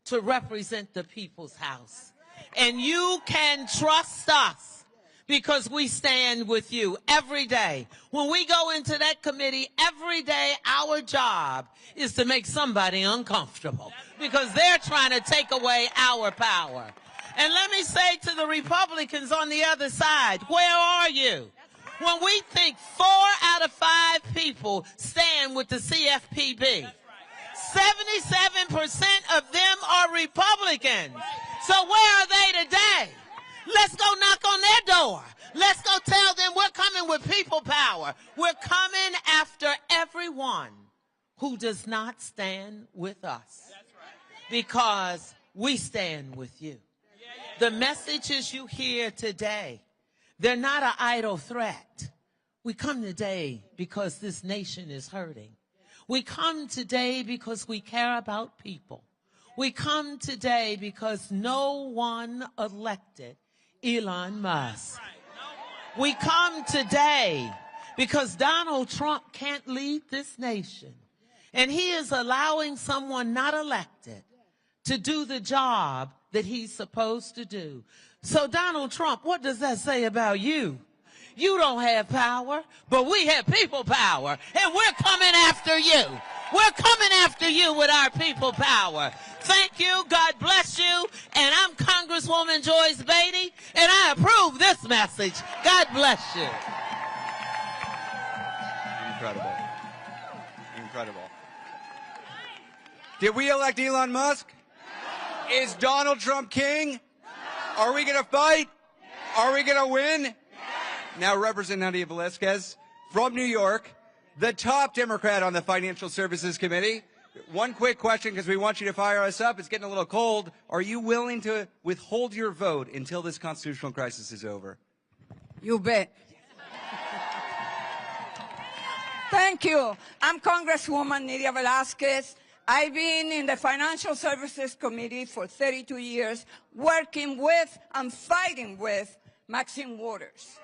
to represent the people's house. And you can trust us because we stand with you every day. When we go into that committee, every day our job is to make somebody uncomfortable because they're trying to take away our power. And let me say to the Republicans on the other side, where are you? When we think 4 out of 5 people stand with the CFPB, 77% of them are Republicans. So where are they today? Let's go knock on their door. Let's go tell them we're coming with people power. We're coming after everyone who does not stand with us because we stand with you. The messages you hear today, they're not an idle threat. We come today because this nation is hurting. We come today because we care about people. We come today because no one elected Elon Musk. We come today because Donald Trump can't lead this nation. And he is allowing someone not elected to do the job that he's supposed to do. So Donald Trump, what does that say about you? You don't have power, but we have people power, and we're coming after you. We're coming after you with our people power. Thank you. God bless you. And I'm Congresswoman Joyce Beatty, and I approve this message. God bless you. Incredible. Incredible. Did we elect Elon Musk? Is Donald Trump king? Are we going to fight? Are we going to win? Now, Representative Nadia Velasquez from New York, the top Democrat on the Financial Services Committee. One quick question, because we want you to fire us up. It's getting a little cold. Are you willing to withhold your vote until this constitutional crisis is over? You bet. Thank you. I'm Congresswoman Nadia Velasquez. I've been in the Financial Services Committee for 32 years, working with and fighting with Maxine Waters.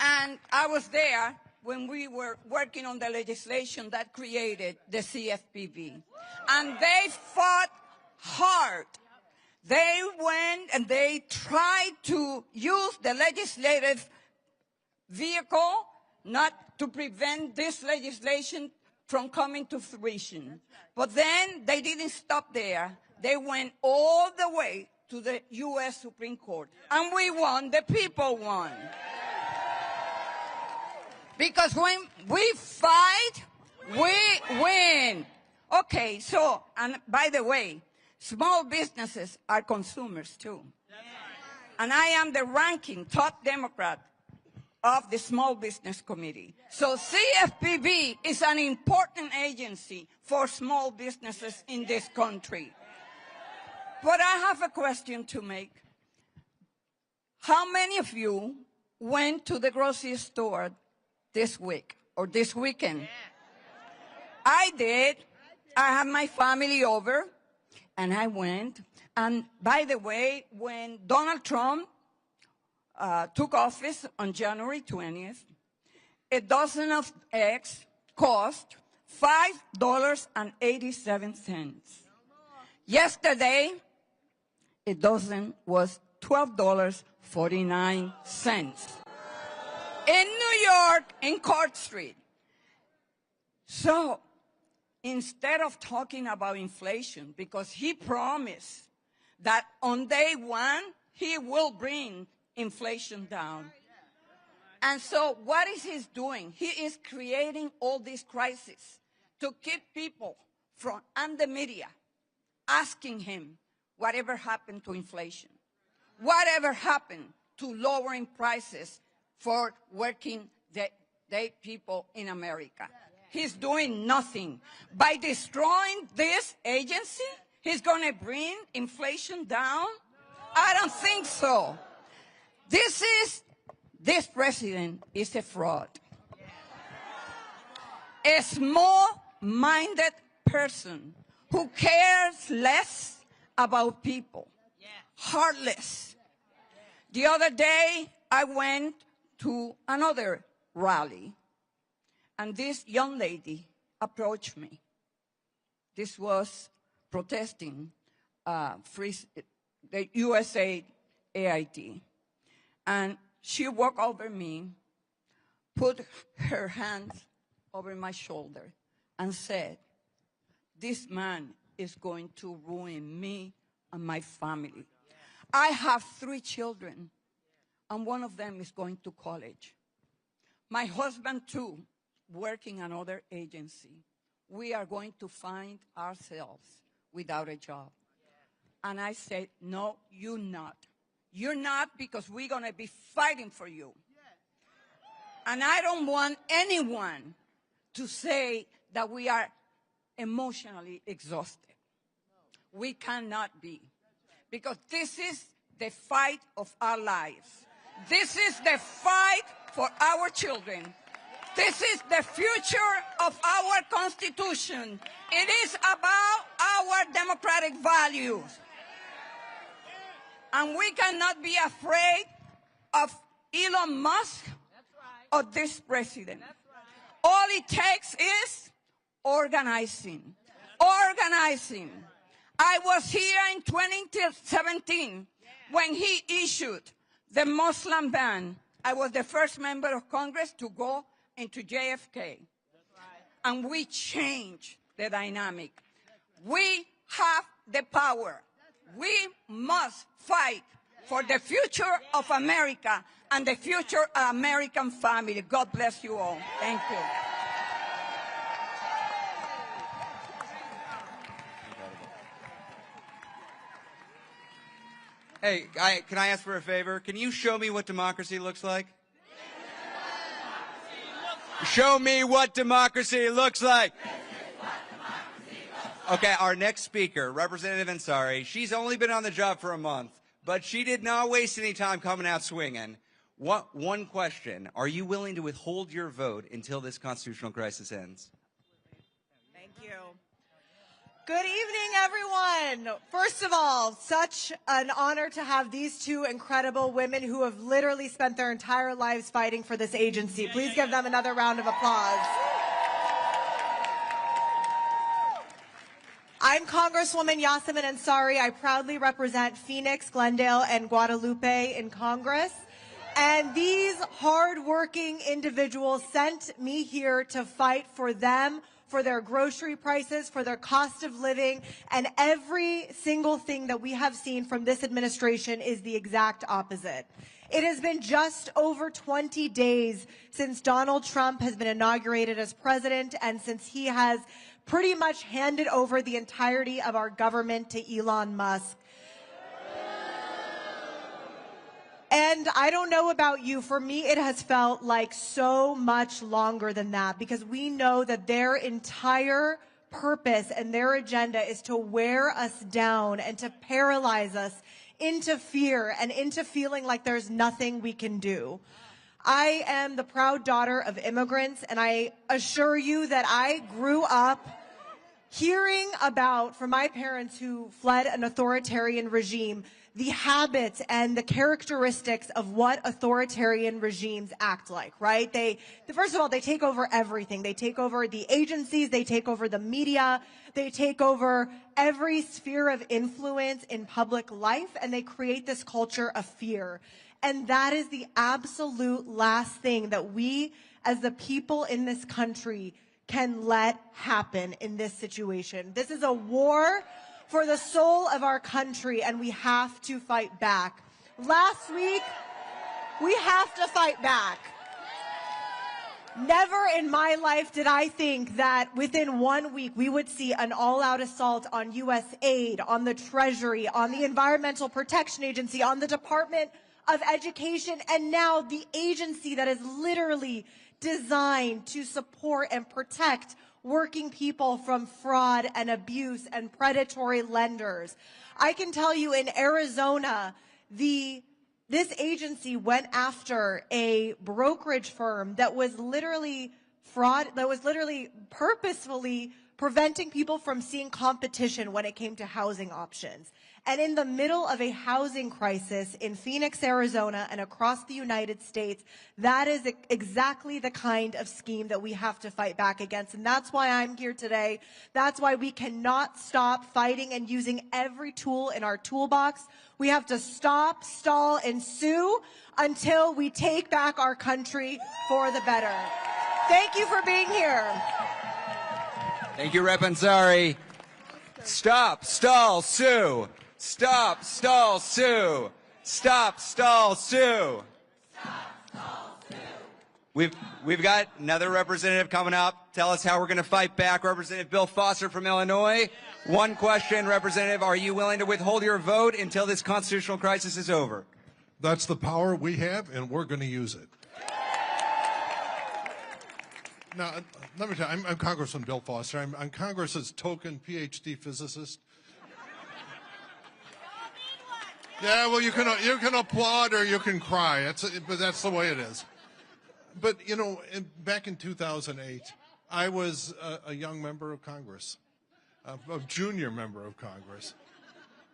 And I was there when we were working on the legislation that created the CFPB. And they fought hard. They went and they tried to use the legislative vehicle not to prevent this legislation from coming to fruition. But then they didn't stop there. They went all the way to the U.S. Supreme Court. And we won. The people won. Because when we fight, we win. Okay, so, and by the way, small businesses are consumers too. And I am the ranking top Democrat of the Small Business Committee. So CFPB is an important agency for small businesses in this country. But I have a question to make. How many of you went to the grocery store this week or this weekend? I did. I had my family over and I went. And by the way, when Donald Trump took office on January 20th, a dozen of eggs cost $5.87. Yesterday, a dozen was $12.49. in New York, in Court Street. So instead of talking about inflation, because he promised that on day one, he will bring inflation down. And so what is he doing? He is creating all these crises to keep people from, and the media, asking him whatever happened to inflation, whatever happened to lowering prices for working day people in America. He's doing nothing. By destroying this agency, he's going to bring inflation down? I don't think so. This president is a fraud. A small-minded person who cares less about people. Heartless. The other day, I went to another rally, and this young lady approached me. This was protesting the USA AIT. And she walked over me, put her hands over my shoulder, and said, "This man is going to ruin me and my family. I have 3 children, and one of them is going to college. My husband, too, working another agency. We are going to find ourselves without a job." And I said, "No, you're not. You're not, because we're going to be fighting for you." And I don't want anyone to say that we are emotionally exhausted. We cannot be. Because this is the fight of our lives. This is the fight for our children. This is the future of our Constitution. It is about our democratic values. And we cannot be afraid of Elon Musk or this president. All it takes is organizing. Organizing. I was here in 2017 when he issued the Muslim ban. I was the first member of Congress to go into JFK. And we changed the dynamic. We have the power. We must fight for the future of America and the future of American family. God bless you all. Thank you. Hey, can I ask for a favor? Can you show me what democracy looks like? Show me what democracy looks like. Okay, our next speaker, Representative Ansari, she's only been on the job for a month, but she did not waste any time coming out swinging. One question, are you willing to withhold your vote until this constitutional crisis ends? Thank you. Good evening, everyone. First of all, such an honor to have these 2 incredible women who have literally spent their entire lives fighting for this agency. Please give them another round of applause. I'm Congresswoman Yasemin Ansari. I proudly represent Phoenix, Glendale, and Guadalupe in Congress. And these hardworking individuals sent me here to fight for them, for their grocery prices, for their cost of living, and every single thing that we have seen from this administration is the exact opposite. It has been just over 20 days since Donald Trump has been inaugurated as president and since he has pretty much handed over the entirety of our government to Elon Musk. And I don't know about you, for me it has felt like so much longer than that, because we know that their entire purpose and their agenda is to wear us down and to paralyze us into fear and into feeling like there's nothing we can do. I am the proud daughter of immigrants, and I assure you that I grew up hearing about, from my parents who fled an authoritarian regime, the habits and the characteristics of what authoritarian regimes act like, right? First of all, they take over everything. They take over the agencies, they take over the media, they take over every sphere of influence in public life, and they create this culture of fear. And that is the absolute last thing that we, as the people in this country, can let happen in this situation. This is a war for the soul of our country, and we have to fight back. Last week, we have to fight back. Never in my life did I think that within 1 week we would see an all-out assault on U.S. aid, on the Treasury, on the Environmental Protection Agency, on the Department of Education, and now the agency that is literally designed to support and protect working people from fraud and abuse and predatory lenders. I can tell you in Arizona, this agency went after a brokerage firm that was literally purposefully preventing people from seeing competition when it came to housing options. And in the middle of a housing crisis in Phoenix, Arizona, and across the United States, that is exactly the kind of scheme that we have to fight back against. And that's why I'm here today. That's why we cannot stop fighting and using every tool in our toolbox. We have to stop, stall, and sue until we take back our country for the better. Thank you for being here. Thank you, Rep. Ansari. Stop, stall, sue. Stop, stall, sue. Stop, stall, sue. We've got another representative coming up. Tell us how we're going to fight back. Representative Bill Foster from Illinois. One question, Representative. Are you willing to withhold your vote until this constitutional crisis is over? That's the power we have, and we're going to use it. Now, let me tell you, I'm Congressman Bill Foster. I'm Congress's token PhD physicist. Yeah, well, you can applaud or you can cry. But that's the way it is. But, you know, back in 2008, I was a young member of Congress, a junior member of Congress.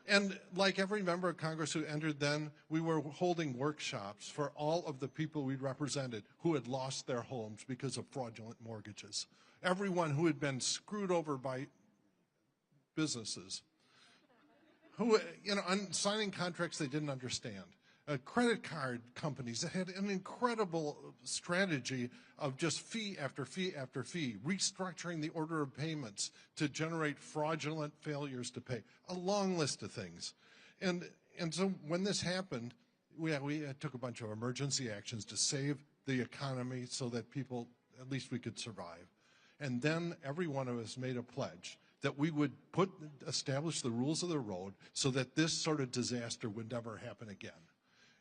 And like every member of Congress who entered then, we were holding workshops for all of the people we represented who had lost their homes because of fraudulent mortgages. Everyone who had been screwed over by businesses, who, you know, on signing contracts they didn't understand. Credit card companies that had an incredible strategy of just fee after fee after fee, restructuring the order of payments to generate fraudulent failures to pay, a long list of things. And so when this happened, we took a bunch of emergency actions to save the economy so that people, at least we could survive. And then every one of us made a pledge that we would establish the rules of the road so that this sort of disaster would never happen again.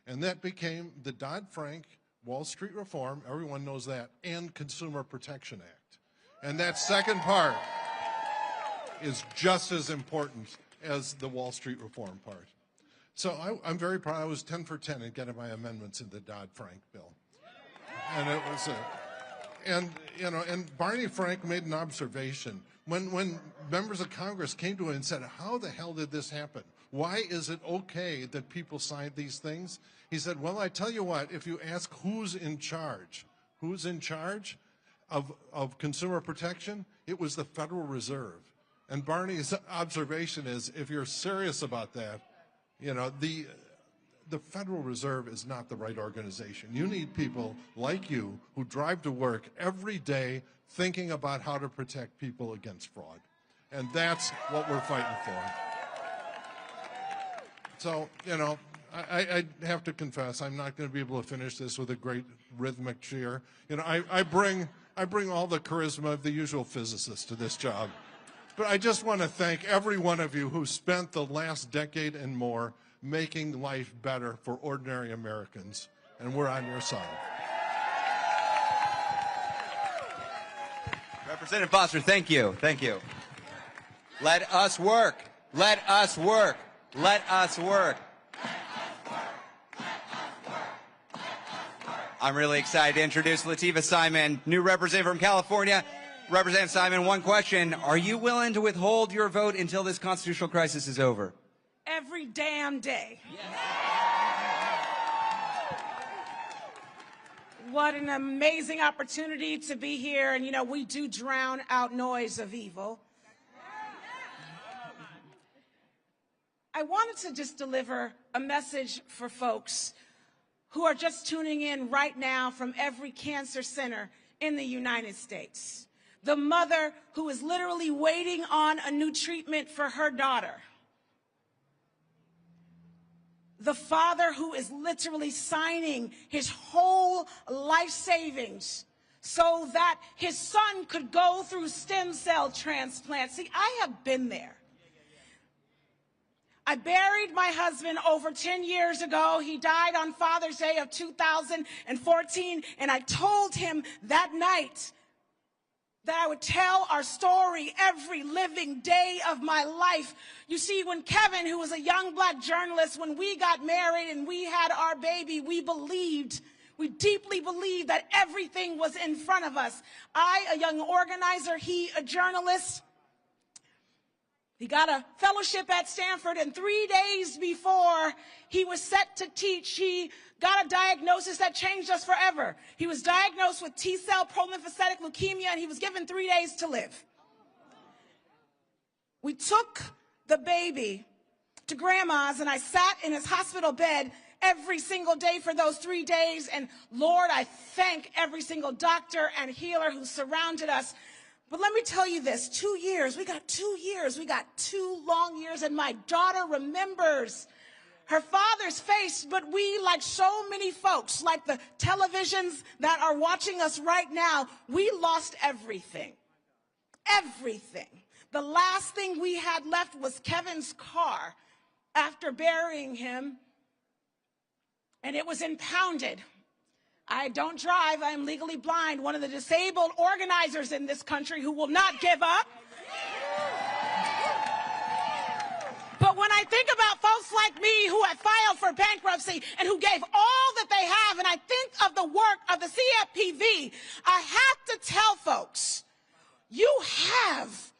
And that became the Dodd-Frank Wall Street Reform, everyone knows that, and Consumer Protection Act. And that second part is just as important as the Wall Street Reform part. So I'm very proud. I was 10 for 10 in getting my amendments in the Dodd-Frank bill. And it was and Barney Frank made an observation. When members of Congress came to him and said, how the hell did this happen? Why is it okay that people signed these things? He said, well, I tell you what, if you ask who's in charge of consumer protection, it was the Federal Reserve. And Barney's observation is, if you're serious about that, you know, the Federal Reserve is not the right organization. You need people like you who drive to work every day thinking about how to protect people against fraud. And that's what we're fighting for. So, you know, I have to confess, I'm not going to be able to finish this with a great rhythmic cheer. You know, I bring all the charisma of the usual physicist to this job. But I just want to thank every one of you who spent the last decade and more making life better for ordinary Americans. And we're on your side. Representative Foster, thank you. Thank you. Let us work. Let us work. Let us work. I'm really excited to introduce Latifah Simon, new representative from California. Representative Simon, one question. Are you willing to withhold your vote until this constitutional crisis is over? Every damn day. What an amazing opportunity to be here. And, you know, we do drown out noise of evil. I wanted to just deliver a message for folks who are just tuning in right now from every cancer center in the United States. The mother who is literally waiting on a new treatment for her daughter. The father who is literally signing his whole life savings so that his son could go through stem cell transplant. See, I have been there. I buried my husband over 10 years ago. He died on Father's Day of 2014, and I told him that night that I would tell our story every living day of my life. You see, when Kevin, who was a young black journalist, when we got married and we had our baby, we deeply believed that everything was in front of us. I, a young organizer, he, a journalist. He got a fellowship at Stanford, and 3 days before he was set to teach, he got a diagnosis that changed us forever. He was diagnosed with T-cell prolymphocytic leukemia, and he was given 3 days to live. We took the baby to grandma's, and I sat in his hospital bed every single day for those 3 days, and Lord, I thank every single doctor and healer who surrounded us. But let me tell you this, 2 years, we got 2 years, we got 2 long years, and my daughter remembers her father's face, but we, like so many folks, like the televisions that are watching us right now, we lost everything. Everything. The last thing we had left was Kevin's car after burying him, and it was impounded. I don't drive. I am legally blind, one of the disabled organizers in this country who will not give up. But when I think about folks like me who have filed for bankruptcy and who gave all that they have, and I think of the work of the CFPB, I have to tell folks, you have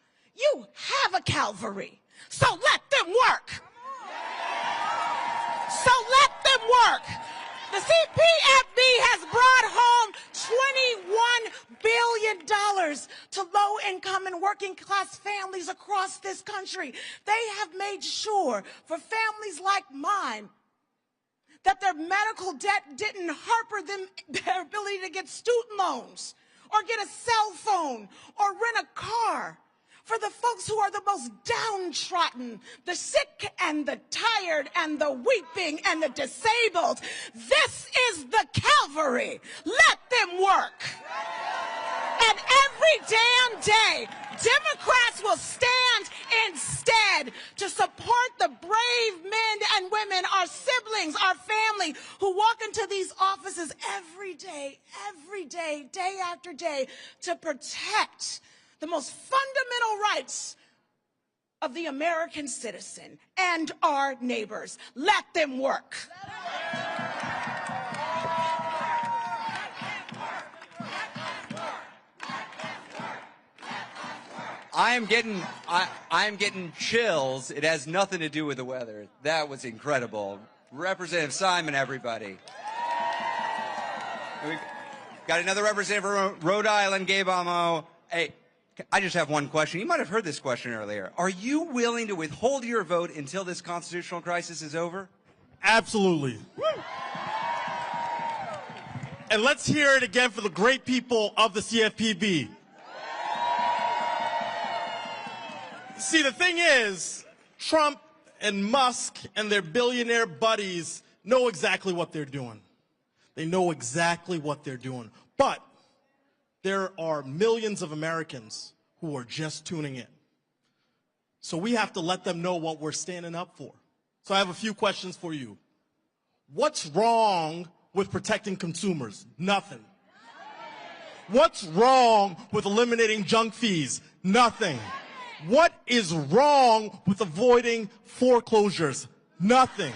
a Calvary. So let them work. So let them work. The CFPB has brought home $21 billion to low-income and working-class families across this country. They have made sure for families like mine that their medical debt didn't hamper them their ability to get student loans or get a cell phone or rent a car. For the folks who are the most downtrodden, the sick and the tired and the weeping and the disabled, this is the Calvary. Let them work. And every damn day, Democrats will stand instead to support the brave men and women, our siblings, our family, who walk into these offices every day, day after day, to protect the most fundamental rights of the American citizen and our neighbors. Let them work. I am getting chills. It has nothing to do with the weather. That was incredible. Representative Simon, everybody. We got another representative from Rhode Island, Gabe Amo. Hey, I just have one question. You might have heard this question earlier. Are you willing to withhold your vote until this constitutional crisis is over? Absolutely. And let's hear it again for the great people of the CFPB. See, the thing is, Trump and Musk and their billionaire buddies know exactly what they're doing. They know exactly what they're doing. But there are millions of Americans who are just tuning in. So we have to let them know what we're standing up for. So I have a few questions for you. What's wrong with protecting consumers? Nothing. What's wrong with eliminating junk fees? Nothing. What is wrong with avoiding foreclosures? Nothing.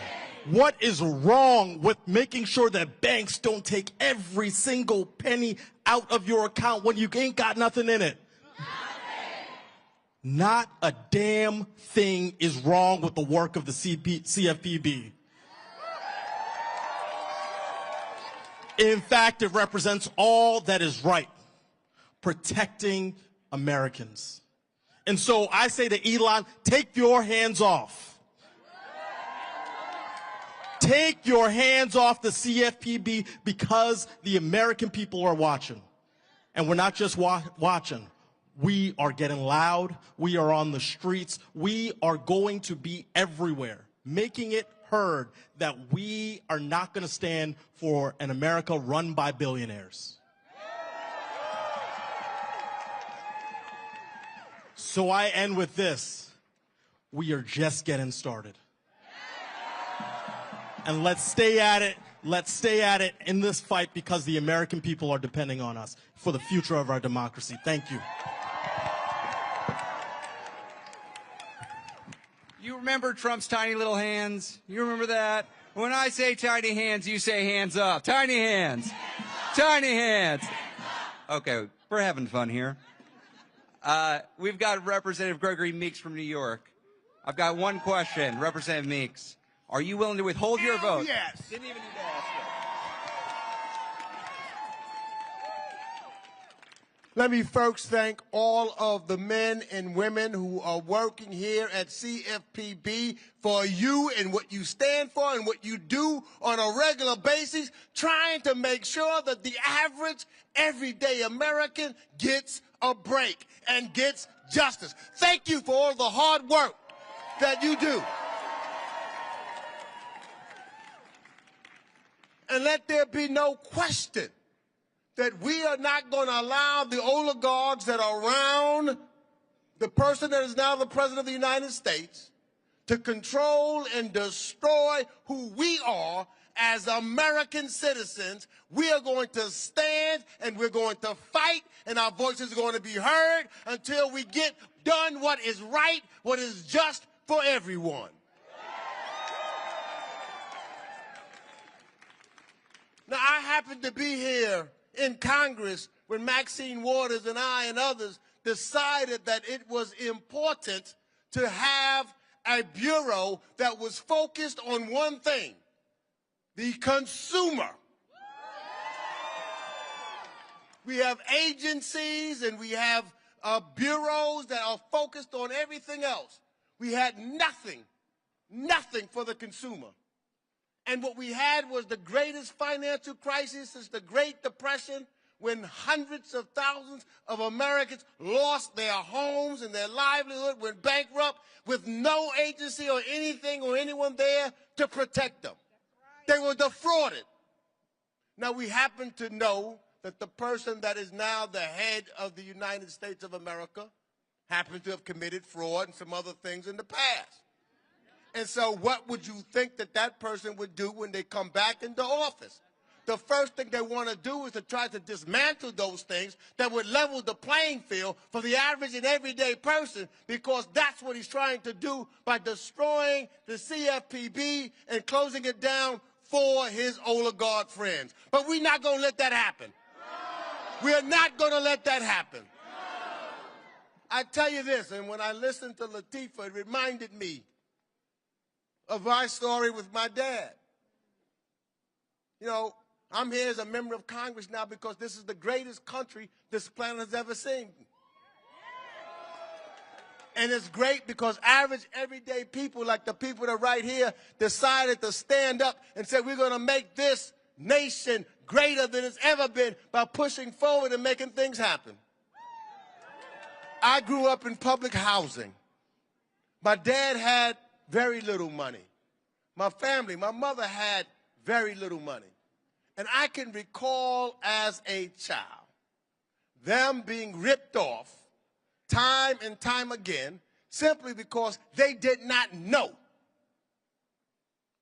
What is wrong with making sure that banks don't take every single penny out of your account when you ain't got nothing in it? Not a damn thing is wrong with the work of the CFPB. In fact, it represents all that is right, protecting Americans. And so I say to Elon, take your hands off. Take your hands off the CFPB because the American people are watching. And we're not just watching. We are getting loud. We are on the streets. We are going to be everywhere, making it heard that we are not going to stand for an America run by billionaires. So I end with this. We are just getting started. And let's stay at it. Let's stay at it in this fight because the American people are depending on us for the future of our democracy. Thank you. You remember Trump's tiny little hands? You remember that? When I say tiny hands, you say hands up. Tiny hands. Tiny hands. Okay, we're having fun here. We've got Representative Gregory Meeks from New York. I've got one question. Representative Meeks, are you willing to withhold your vote? Yes. Didn't even need to ask it. Let me first thank all of the men and women who are working here at CFPB for you and what you stand for and what you do on a regular basis, trying to make sure that the average, everyday American gets a break and gets justice. Thank you for all the hard work that you do. And let there be no question that we are not going to allow the oligarchs that are around the person that is now the President of the United States to control and destroy who we are as American citizens. We are going to stand and we're going to fight, and our voices are going to be heard until we get done what is right, what is just for everyone. Now, I happen to be here in Congress when Maxine Waters and I and others decided that it was important to have a bureau that was focused on one thing, the consumer. We have agencies and we have bureaus that are focused on everything else. We had nothing for the consumer. And what we had was the greatest financial crisis since the Great Depression, when hundreds of thousands of Americans lost their homes and their livelihood, went bankrupt, with no agency or anything or anyone there to protect them. They were defrauded. Now, we happen to know that the person that is now the head of the United States of America happens to have committed fraud and some other things in the past. And so what would you think that that person would do when they come back into office? The first thing they want to do is to try to dismantle those things that would level the playing field for the average and everyday person, because that's what he's trying to do by destroying the CFPB and closing it down for his oligarch friends. But we're not going to let that happen. We are not going to let that happen. I tell you this, and when I listened to Latifah, it reminded me of my story with my dad. You know, I'm here as a member of Congress now because this is the greatest country this planet has ever seen. And it's great because average, everyday people like the people that are right here decided to stand up and say, we're going to make this nation greater than it's ever been by pushing forward and making things happen. I grew up in public housing. My dad had very little money. My family, my mother had very little money. And I can recall as a child them being ripped off time and time again simply because they did not know.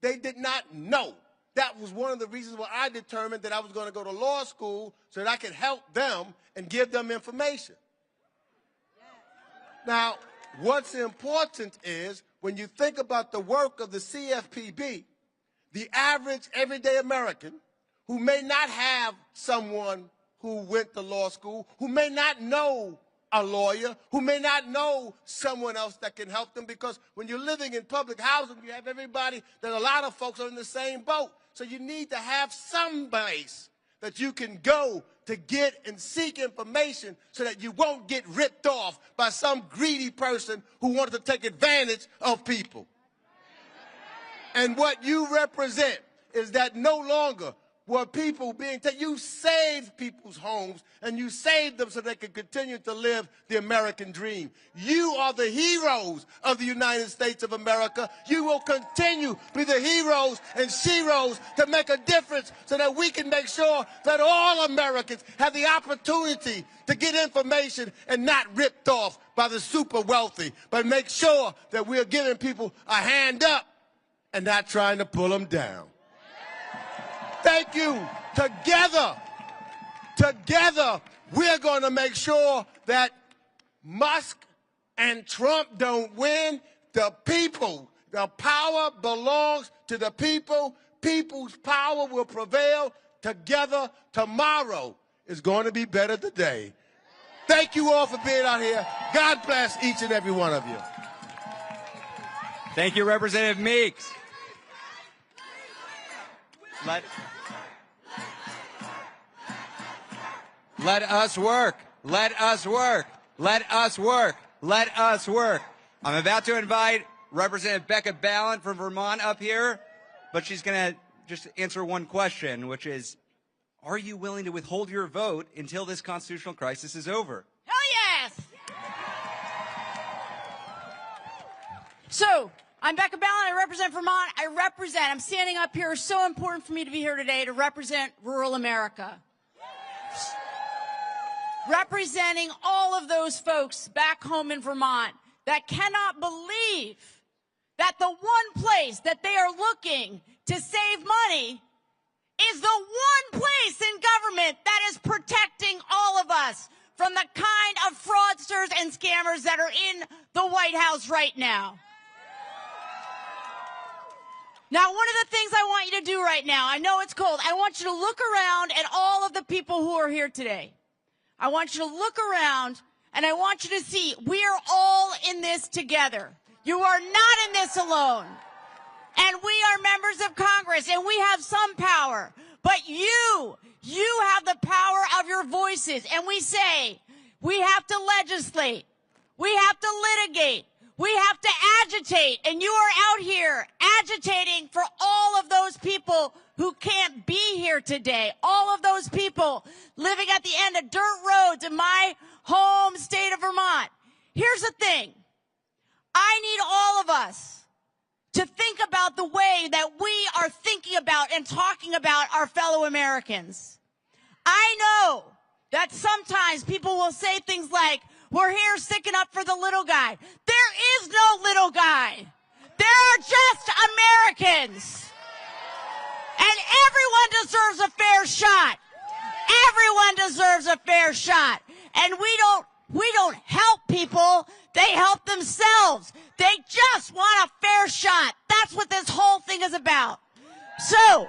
They did not know. That was one of the reasons why I determined that I was going to go to law school so that I could help them and give them information. Now, what's important is when you think about the work of the CFPB, the average everyday American who may not have someone who went to law school, who may not know a lawyer, who may not know someone else that can help them, because when you're living in public housing, you have everybody, that a lot of folks are in the same boat. So you need to have some place that you can go to get and seek information so that you won't get ripped off by some greedy person who wanted to take advantage of people. And what you represent is that no longer were people being taken. You saved people's homes, and you saved them so they could continue to live the American dream. You are the heroes of the United States of America. You will continue to be the heroes and sheroes to make a difference so that we can make sure that all Americans have the opportunity to get information and not ripped off by the super wealthy, but make sure that we're giving people a hand up and not trying to pull them down. Thank you. Together, we're going to make sure that Musk and Trump don't win. The people, the power belongs to the people. People's power will prevail. Together, tomorrow is going to be better today. Thank you all for being out here. God bless each and every one of you. Thank you, Representative Meeks. Let us work. Let us work. Let us work. Let us work. I'm about to invite Representative Becca Balint from Vermont up here, but she's going to just answer one question, which is, are you willing to withhold your vote until this constitutional crisis is over? Hell yes! So, I'm Becca Balint. I represent Vermont. I'm standing up here. It's so important for me to be here today to represent rural America. Representing all of those folks back home in Vermont that cannot believe that the one place that they are looking to save money is the one place in government that is protecting all of us from the kind of fraudsters and scammers that are in the White House right now. Now, one of the things I want you to do right now, I know it's cold, I want you to look around at all of the people who are here today. I want you to look around, and I want you to see we are all in this together. You are not in this alone. And we are members of Congress, and we have some power. But you have the power of your voices. And we say we have to legislate. We have to litigate. We have to agitate. And you are out here agitating for all of those people who can't be here today. All of those people living at the end of dirt roads in my home state of Vermont. Here's the thing. I need all of us to think about the way that we are thinking about and talking about our fellow Americans. I know that sometimes people will say things like, we're here sticking up for the little guy. There is no little guy. There are just Americans. And everyone deserves a fair shot. Everyone deserves a fair shot. And we don't help people. They help themselves. They just want a fair shot. That's what this whole thing is about. So,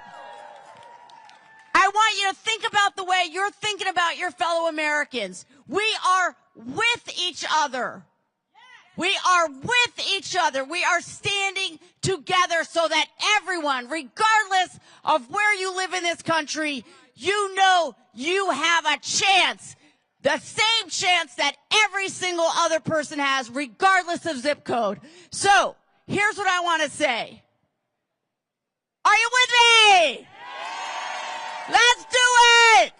I want you to think about the way you're thinking about your fellow Americans. We are with each other. We are with each other. We are standing together so that everyone, regardless of where you live in this country, you know you have a chance. The same chance that every single other person has, regardless of zip code. So, here's what I want to say. Are you with me? Let's do it!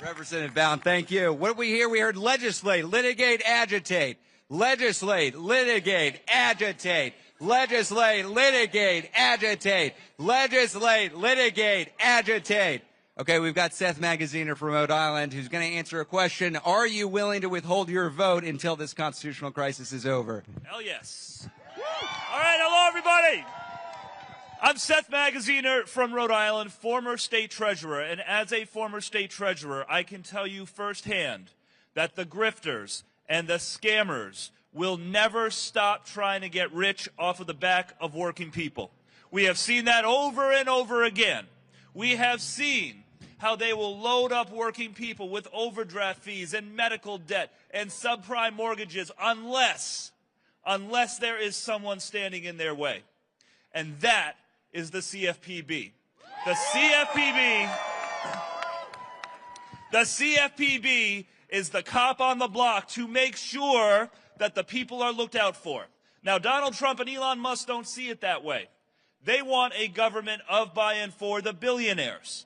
Representative Balint, thank you. What did we hear? We heard legislate, litigate, agitate. Legislate, litigate, agitate. Legislate, litigate, agitate. Legislate, litigate, agitate. Okay, we've got Seth Magaziner from Rhode Island who's going to answer a question. Are you willing to withhold your vote until this constitutional crisis is over? Hell yes. All right, hello, everybody. I'm Seth Magaziner from Rhode Island, former state treasurer. And as a former state treasurer, I can tell you firsthand that the grifters and the scammers will never stop trying to get rich off of the back of working people. We have seen that over and over again. We have seen how they will load up working people with overdraft fees and medical debt and subprime mortgages unless there is someone standing in their way. And that is the CFPB. The CFPB is the cop on the block to make sure that the people are looked out for. Now, Donald Trump and Elon Musk don't see it that way. They want a government of, by, and for the billionaires.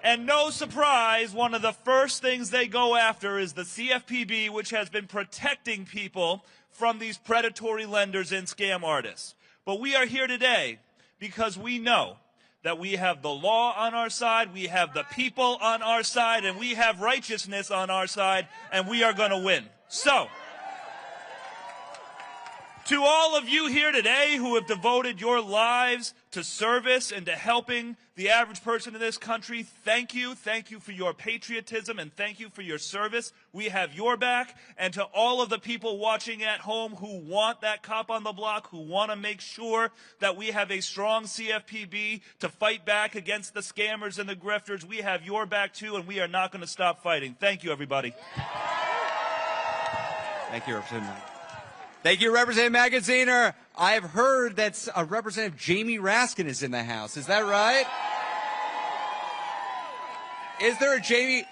And no surprise, one of the first things they go after is the CFPB, which has been protecting people from these predatory lenders and scam artists. But we are here today because we know that we have the law on our side, we have the people on our side, and we have righteousness on our side, and we are going to win. So, to all of you here today who have devoted your lives to service and to helping the average person in this country, thank you. Thank you for your patriotism and thank you for your service. We have your back. And to all of the people watching at home who want that cop on the block, who want to make sure that we have a strong CFPB to fight back against the scammers and the grifters, we have your back too, and we are not going to stop fighting. Thank you, everybody. Thank you, Representative. Thank you, Representative Magaziner. I've heard that Representative Jamie Raskin is in the House. Is that right? Is there a Jamie?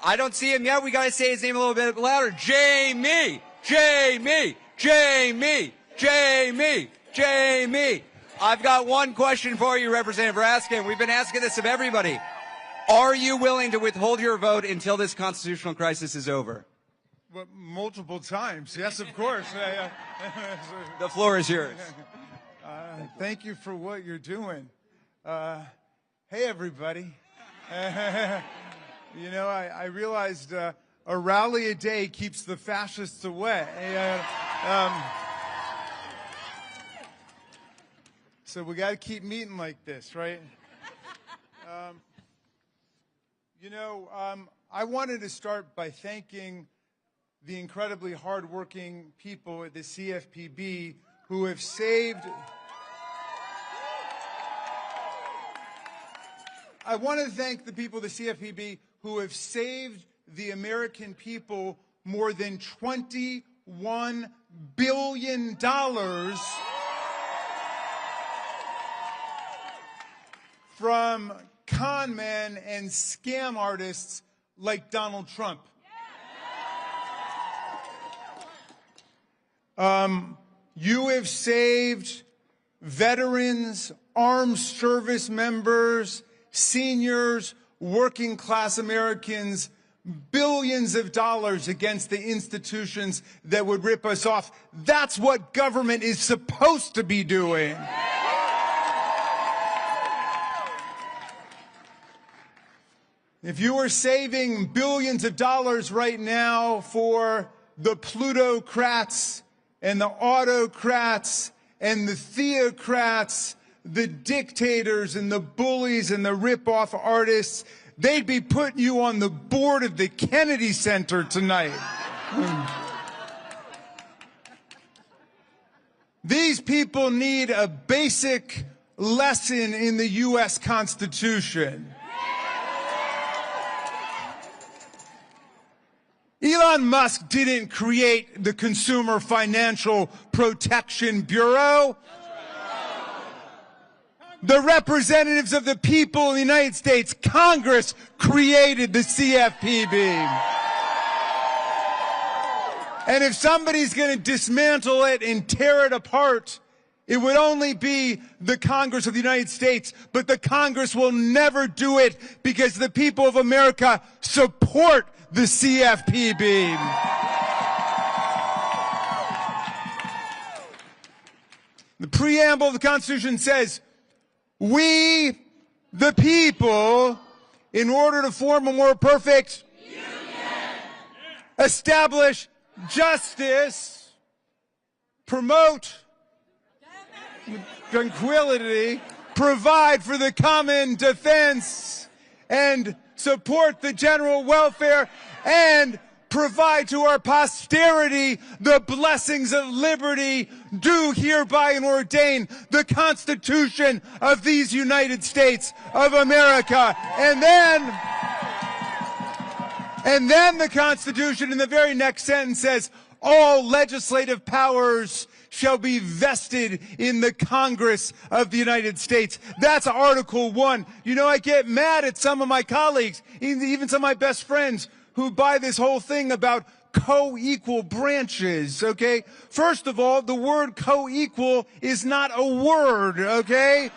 I don't see him yet. We got to say his name a little bit louder. Jamie! Jamie! Jamie! Jamie! Jamie! I've got one question for you, Representative Raskin. We've been asking this of everybody. Are you willing to withhold your vote until this constitutional crisis is over? Well, multiple times. Yes, of course. The floor is yours. Thank you for what you're doing. Hey, everybody. You know, I realized a rally a day keeps the fascists away. So we got to keep meeting like this, right? You know, I wanted to start by thanking the incredibly hardworking people at the CFPB who have saved. I want to thank the people of the CFPB who have saved the American people more than $21 billion from con men and scam artists like Donald Trump. You have saved veterans, armed service members, seniors, working class Americans, billions of dollars against the institutions that would rip us off. That's what government is supposed to be doing. If you were saving billions of dollars right now for the plutocrats and the autocrats and the theocrats, the dictators and the bullies and the rip-off artists, they'd be putting you on the board of the Kennedy Center tonight. These people need a basic lesson in the U.S. Constitution. Elon Musk didn't create the Consumer Financial Protection Bureau. The representatives of the people in the United States, Congress, created the CFPB. And if somebody's going to dismantle it and tear it apart, it would only be the Congress of the United States. But the Congress will never do it because the people of America support the CFPB. The preamble of the Constitution says, we, the people, in order to form a more perfect union, establish justice, promote tranquility, provide for the common defense, and support the general welfare, and provide to our posterity the blessings of liberty, do hereby and ordain the Constitution of these United States of America. And then the Constitution in the very next sentence says, all legislative powers shall be vested in the Congress of the United States. That's Article 1. You know, I get mad at some of my colleagues, even some of my best friends, who buy this whole thing about co-equal branches, okay? First of all, the word co-equal is not a word, okay?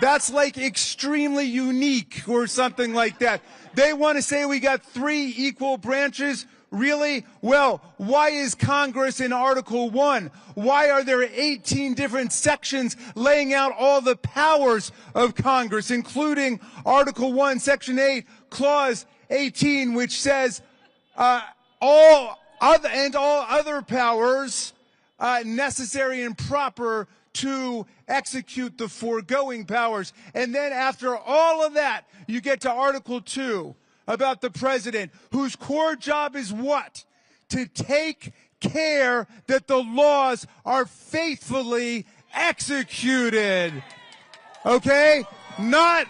That's like extremely unique or something like that. They want to say we got 3 equal branches. Really? Well, why is Congress in Article 1? Why are there 18 different sections laying out all the powers of Congress, including Article 1, Section 8, Clause 18, which says all other powers necessary and proper to execute the foregoing powers. And then after all of that, you get to Article 2 about the president, whose core job is what? To take care that the laws are faithfully executed. Okay? Not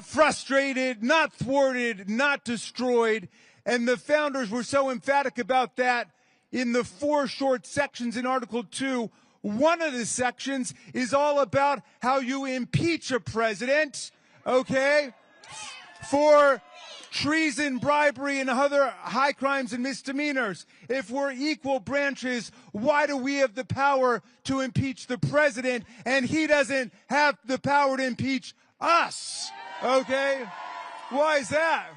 frustrated, not thwarted, not destroyed. And the founders were so emphatic about that in the 4 short sections in Article 2. One of the sections is all about how you impeach a president, okay, for treason, bribery, and other high crimes and misdemeanors. If we're equal branches, why do we have the power to impeach the president and he doesn't have the power to impeach us? Okay? Why is that?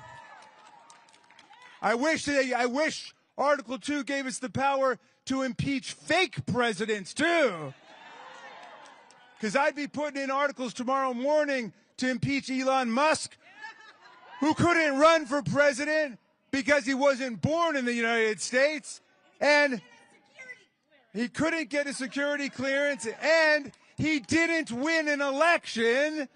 I wish Article 2 gave us the power to impeach fake presidents too. Because I'd be putting in articles tomorrow morning to impeach Elon Musk, who couldn't run for president because he wasn't born in the United States, and he couldn't get a security clearance, and he didn't win an election.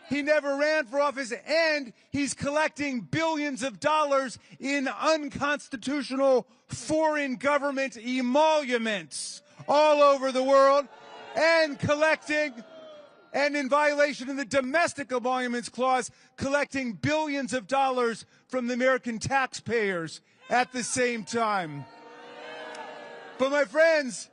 He never ran for office, and he's collecting billions of dollars in unconstitutional foreign government emoluments all over the world, and in violation of the Domestic Emoluments Clause, collecting billions of dollars from the American taxpayers at the same time. But my friends,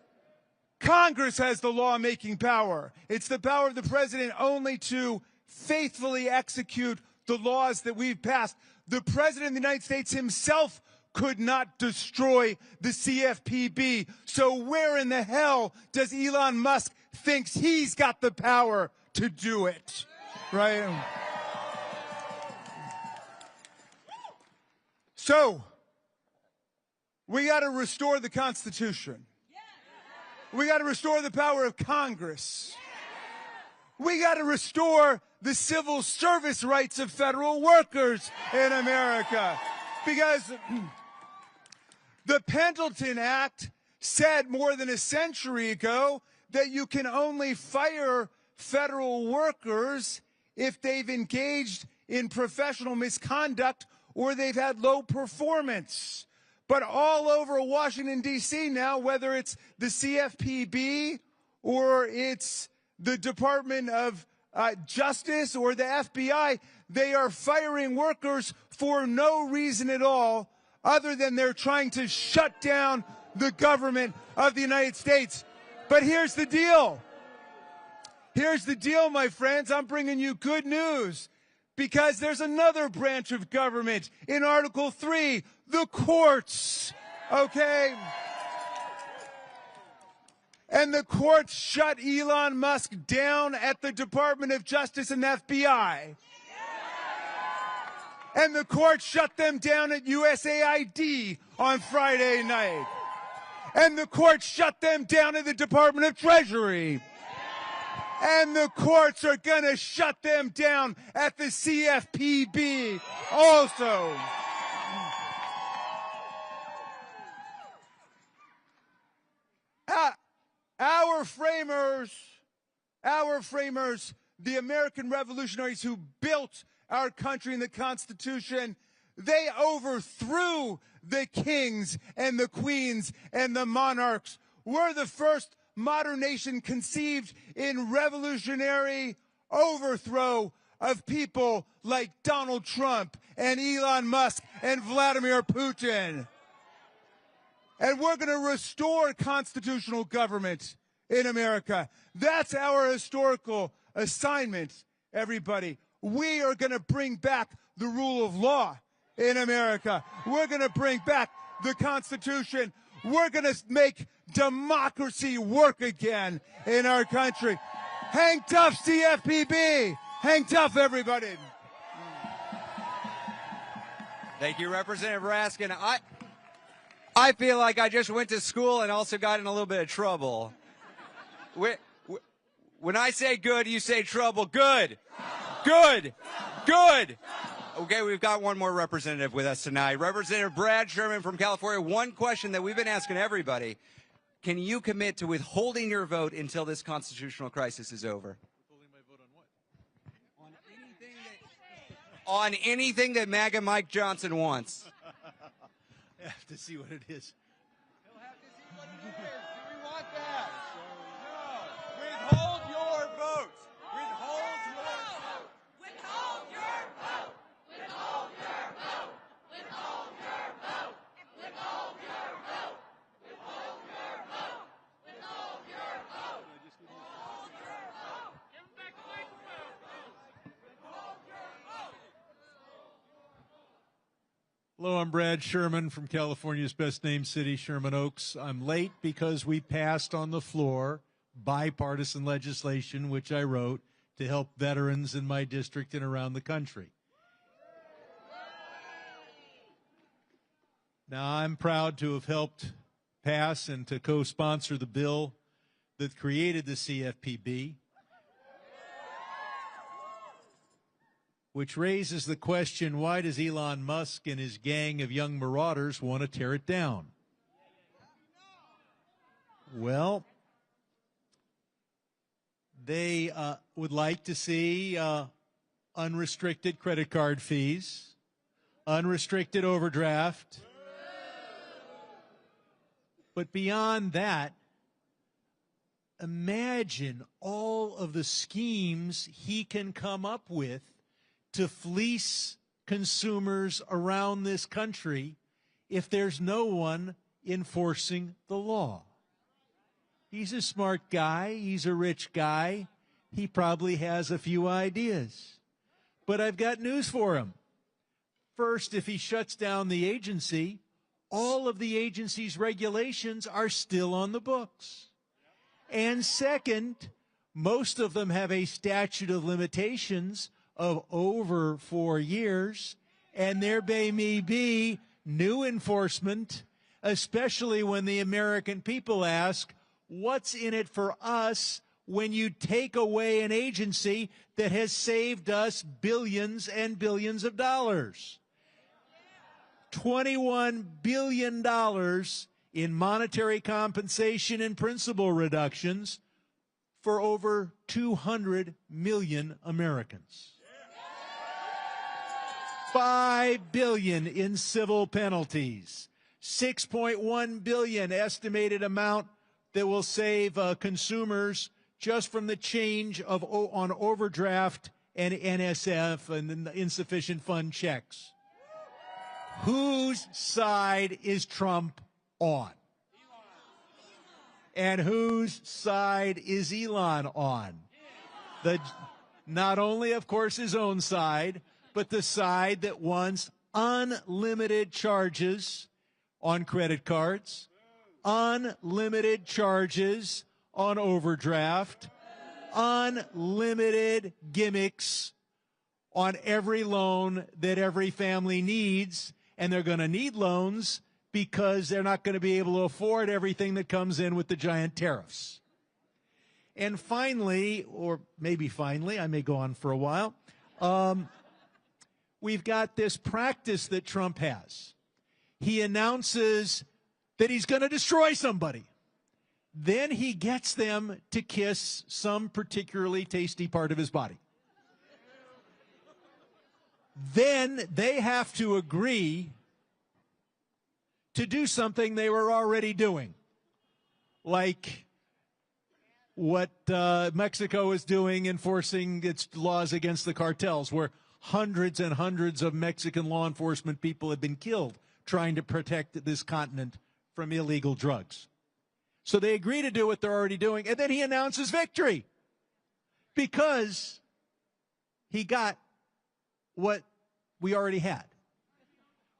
Congress has the law-making power. It's the power of the president only to faithfully execute the laws that we've passed. The president of the United States himself could not destroy the CFPB. So where in the hell does Elon Musk thinks he's got the power to do it? Right? So, we got to restore the Constitution. We got to restore the power of Congress. We got to restore the civil service rights of federal workers in America. Because the Pendleton Act said more than a century ago that you can only fire federal workers if they've engaged in professional misconduct or they've had low performance. But all over Washington, D.C. now, whether it's the CFPB or it's the Department of Justice or the FBI, they are firing workers for no reason at all other than they're trying to shut down the government of the United States. But here's the deal. Here's the deal, my friends. I'm bringing you good news because there's another branch of government in Article 3, the courts, okay? And the courts shut Elon Musk down at the Department of Justice and FBI. And the courts shut them down at USAID on Friday night. And the courts shut them down at the Department of Treasury. And the courts are going to shut them down at the CFPB also. Our framers, the American revolutionaries who built our country and the Constitution, they overthrew the kings and the queens and the monarchs. We're the first modern nation conceived in revolutionary overthrow of people like Donald Trump and Elon Musk and Vladimir Putin. And we're going to restore constitutional government in America. That's our historical assignment, everybody. We are going to bring back the rule of law in America. We're going to bring back the Constitution. We're going to make democracy work again in our country. Hang tough, CFPB. Hang tough, everybody. Thank you, Representative Raskin. I feel like I just went to school and also got in a little bit of trouble. When I say good, you say trouble. Good. Good. Good. Okay, we've got one more representative with us tonight. Representative Brad Sherman from California. One question that we've been asking everybody. Can you commit to withholding your vote until this constitutional crisis is over? Withholding my vote on what? On anything that MAGA Mike Johnson wants. I have to see what it is. He'll have to see what it is. Do we want that? No. Withhold your vote. Withhold your vote. Withhold your vote. Withhold your vote. Withhold your vote. Withhold your vote. Withhold your vote. Withhold your vote. Withhold your vote. Give him back the microphone. Withhold your vote. Hello, I'm Brad Sherman from California's best named city, Sherman Oaks. I'm late because we passed on the floor bipartisan legislation, which I wrote to help veterans in my district and around the country. Now, I'm proud to have helped pass and to co-sponsor the bill that created the CFPB, which raises the question, why does Elon Musk and his gang of young marauders want to tear it down? Well, they would like to see unrestricted credit card fees, unrestricted overdraft. But beyond that, imagine all of the schemes he can come up with to fleece consumers around this country if there's no one enforcing the law. He's a smart guy. He's a rich guy. He probably has a few ideas. But I've got news for him. First, if he shuts down the agency, all of the agency's regulations are still on the books. And second, most of them have a statute of limitations of over 4 years, and there may be new enforcement, especially when the American people ask, what's in it for us when you take away an agency that has saved us billions and billions of dollars? $21 billion in monetary compensation and principal reductions for over 200 million Americans. $5 billion in civil penalties, $6.1 billion estimated amount that will save consumers just from the change of on overdraft and NSF and insufficient fund checks. Whose side is Trump on? And whose side is Elon on? Not only, of course, his own side, but the side that wants unlimited charges on credit cards, unlimited charges on overdraft, unlimited gimmicks on every loan that every family needs, and they're going to need loans because they're not going to be able to afford everything that comes in with the giant tariffs. And finally, or maybe finally, I may go on for a while, we've got this practice that Trump has. He announces that he's going to destroy somebody. Then he gets them to kiss some particularly tasty part of his body. Then they have to agree to do something they were already doing, like what Mexico is doing, enforcing its laws against the cartels, where hundreds and hundreds of Mexican law enforcement people have been killed trying to protect this continent from illegal drugs. So they agree to do what they're already doing, and then he announces victory because he got what we already had.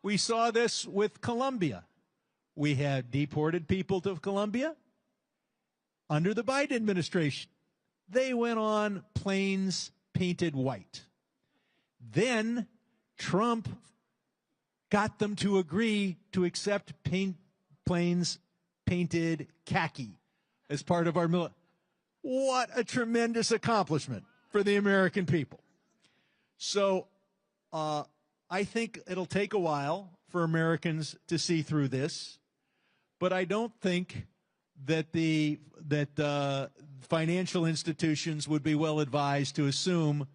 We saw this with Colombia. We had deported people to Colombia under the Biden administration. They went on planes painted white. Then Trump got them to agree to accept planes painted khaki as part of our military. What a tremendous accomplishment for the American people. So I think it'll take a while for Americans to see through this, but I don't think that financial institutions would be well advised to assume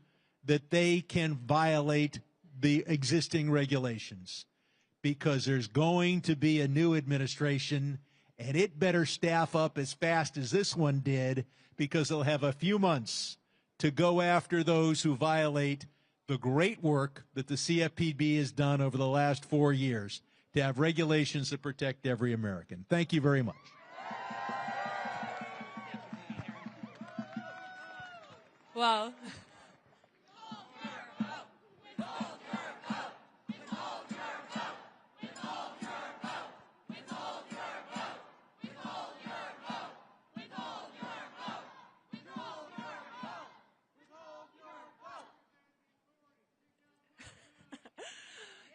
that they can violate the existing regulations, because there's going to be a new administration, and it better staff up as fast as this one did, because they'll have a few months to go after those who violate the great work that the CFPB has done over the last 4 years to have regulations that protect every American. Thank you very much. Well,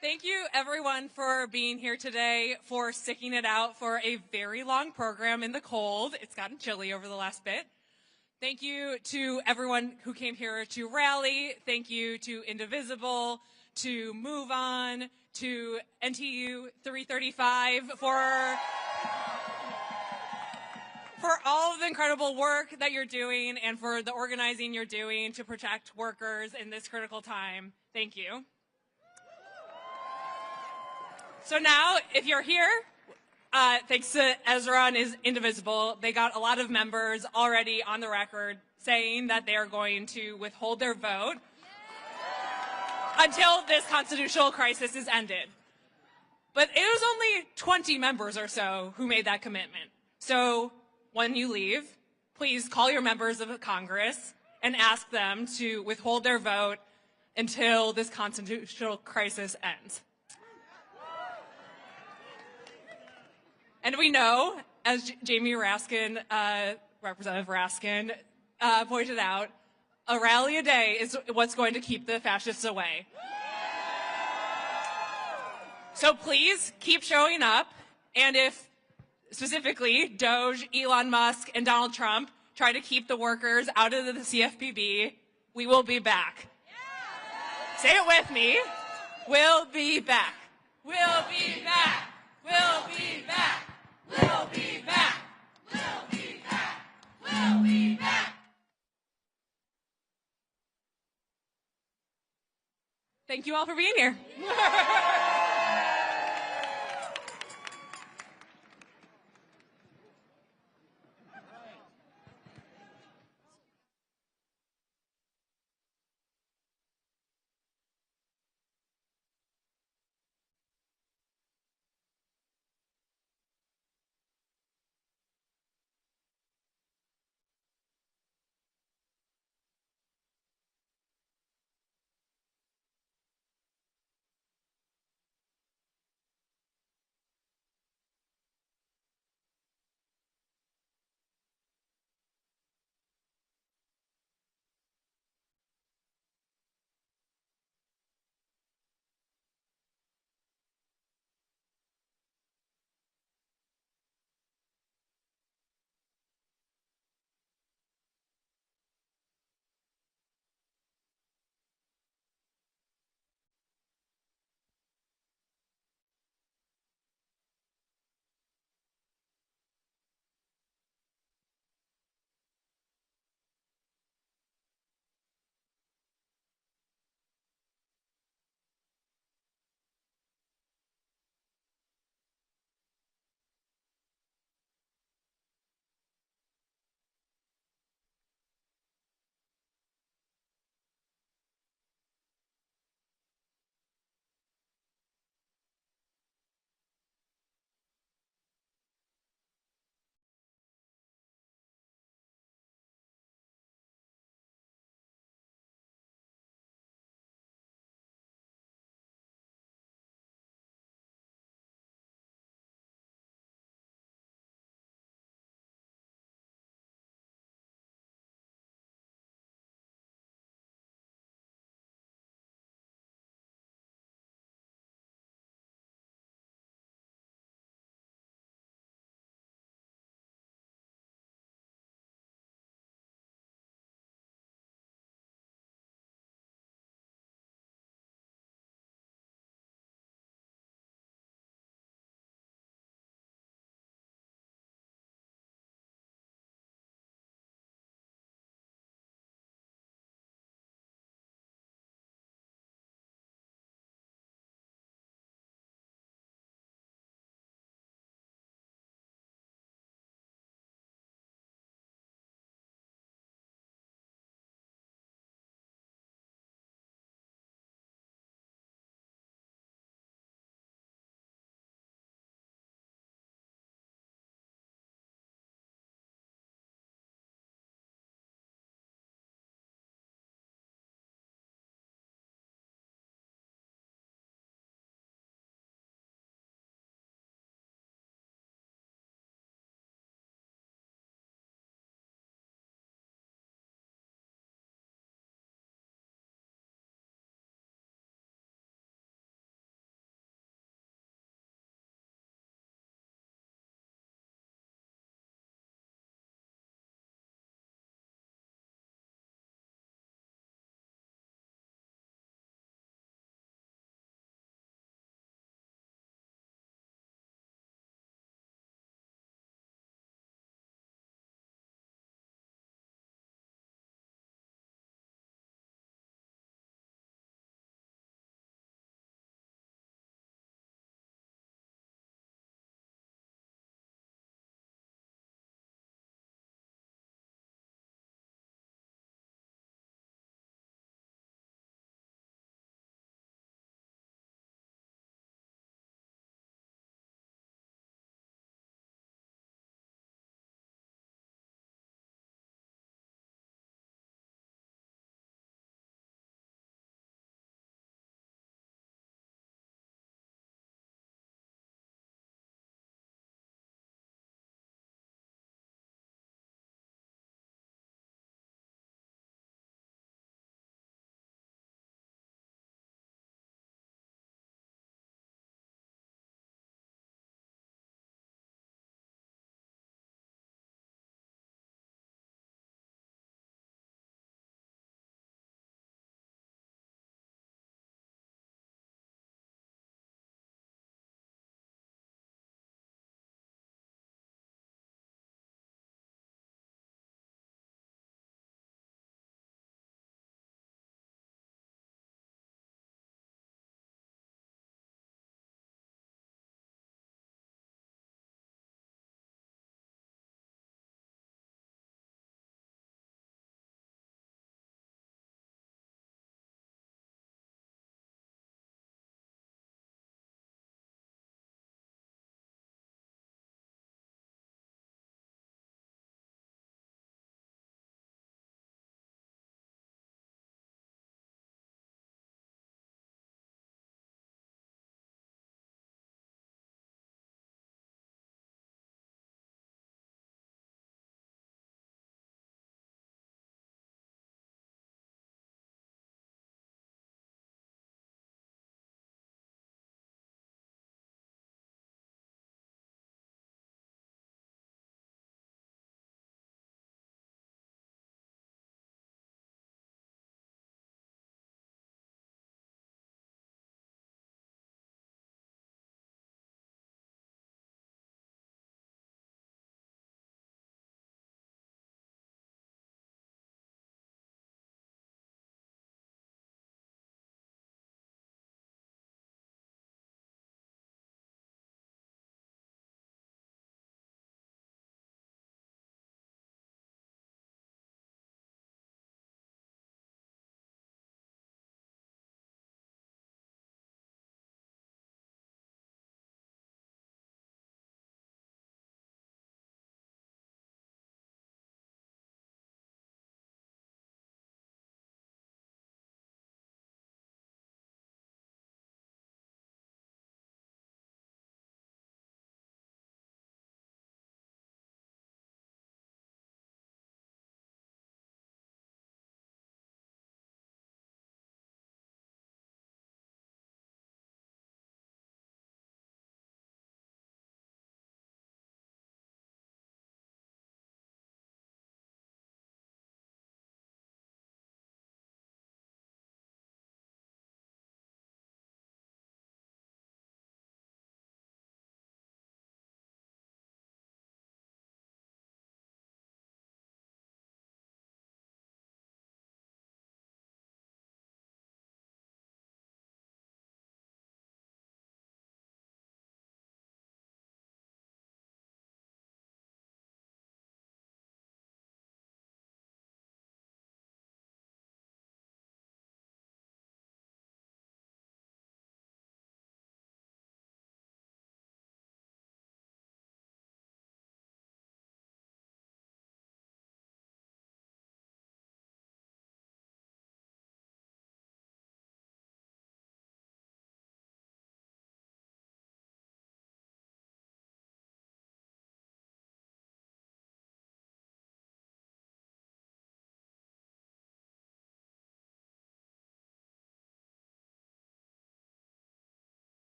thank you, everyone, for being here today, for sticking it out for a very long program in the cold. It's gotten chilly over the last bit. Thank you to everyone who came here to rally. Thank you to Indivisible, to Move On, to NTU 335 for all of the incredible work that you're doing and for the organizing you're doing to protect workers in this critical time. Thank you. So now, if you're here, thanks to Ezra and his Indivisible, they got a lot of members already on the record saying that they are going to withhold their vote until this constitutional crisis is ended. But it was only 20 members or so who made that commitment. So when you leave, please call your members of Congress and ask them to withhold their vote until this constitutional crisis ends. And we know, as Jamie Raskin, Representative Raskin, pointed out, a rally a day is what's going to keep the fascists away. So please keep showing up, and if specifically DOGE, Elon Musk, and Donald Trump try to keep the workers out of the CFPB, we will be back. Say it with me. We'll be back. We'll be back. We'll be back. We'll be back. We'll be back. We'll be back. Thank you all for being here.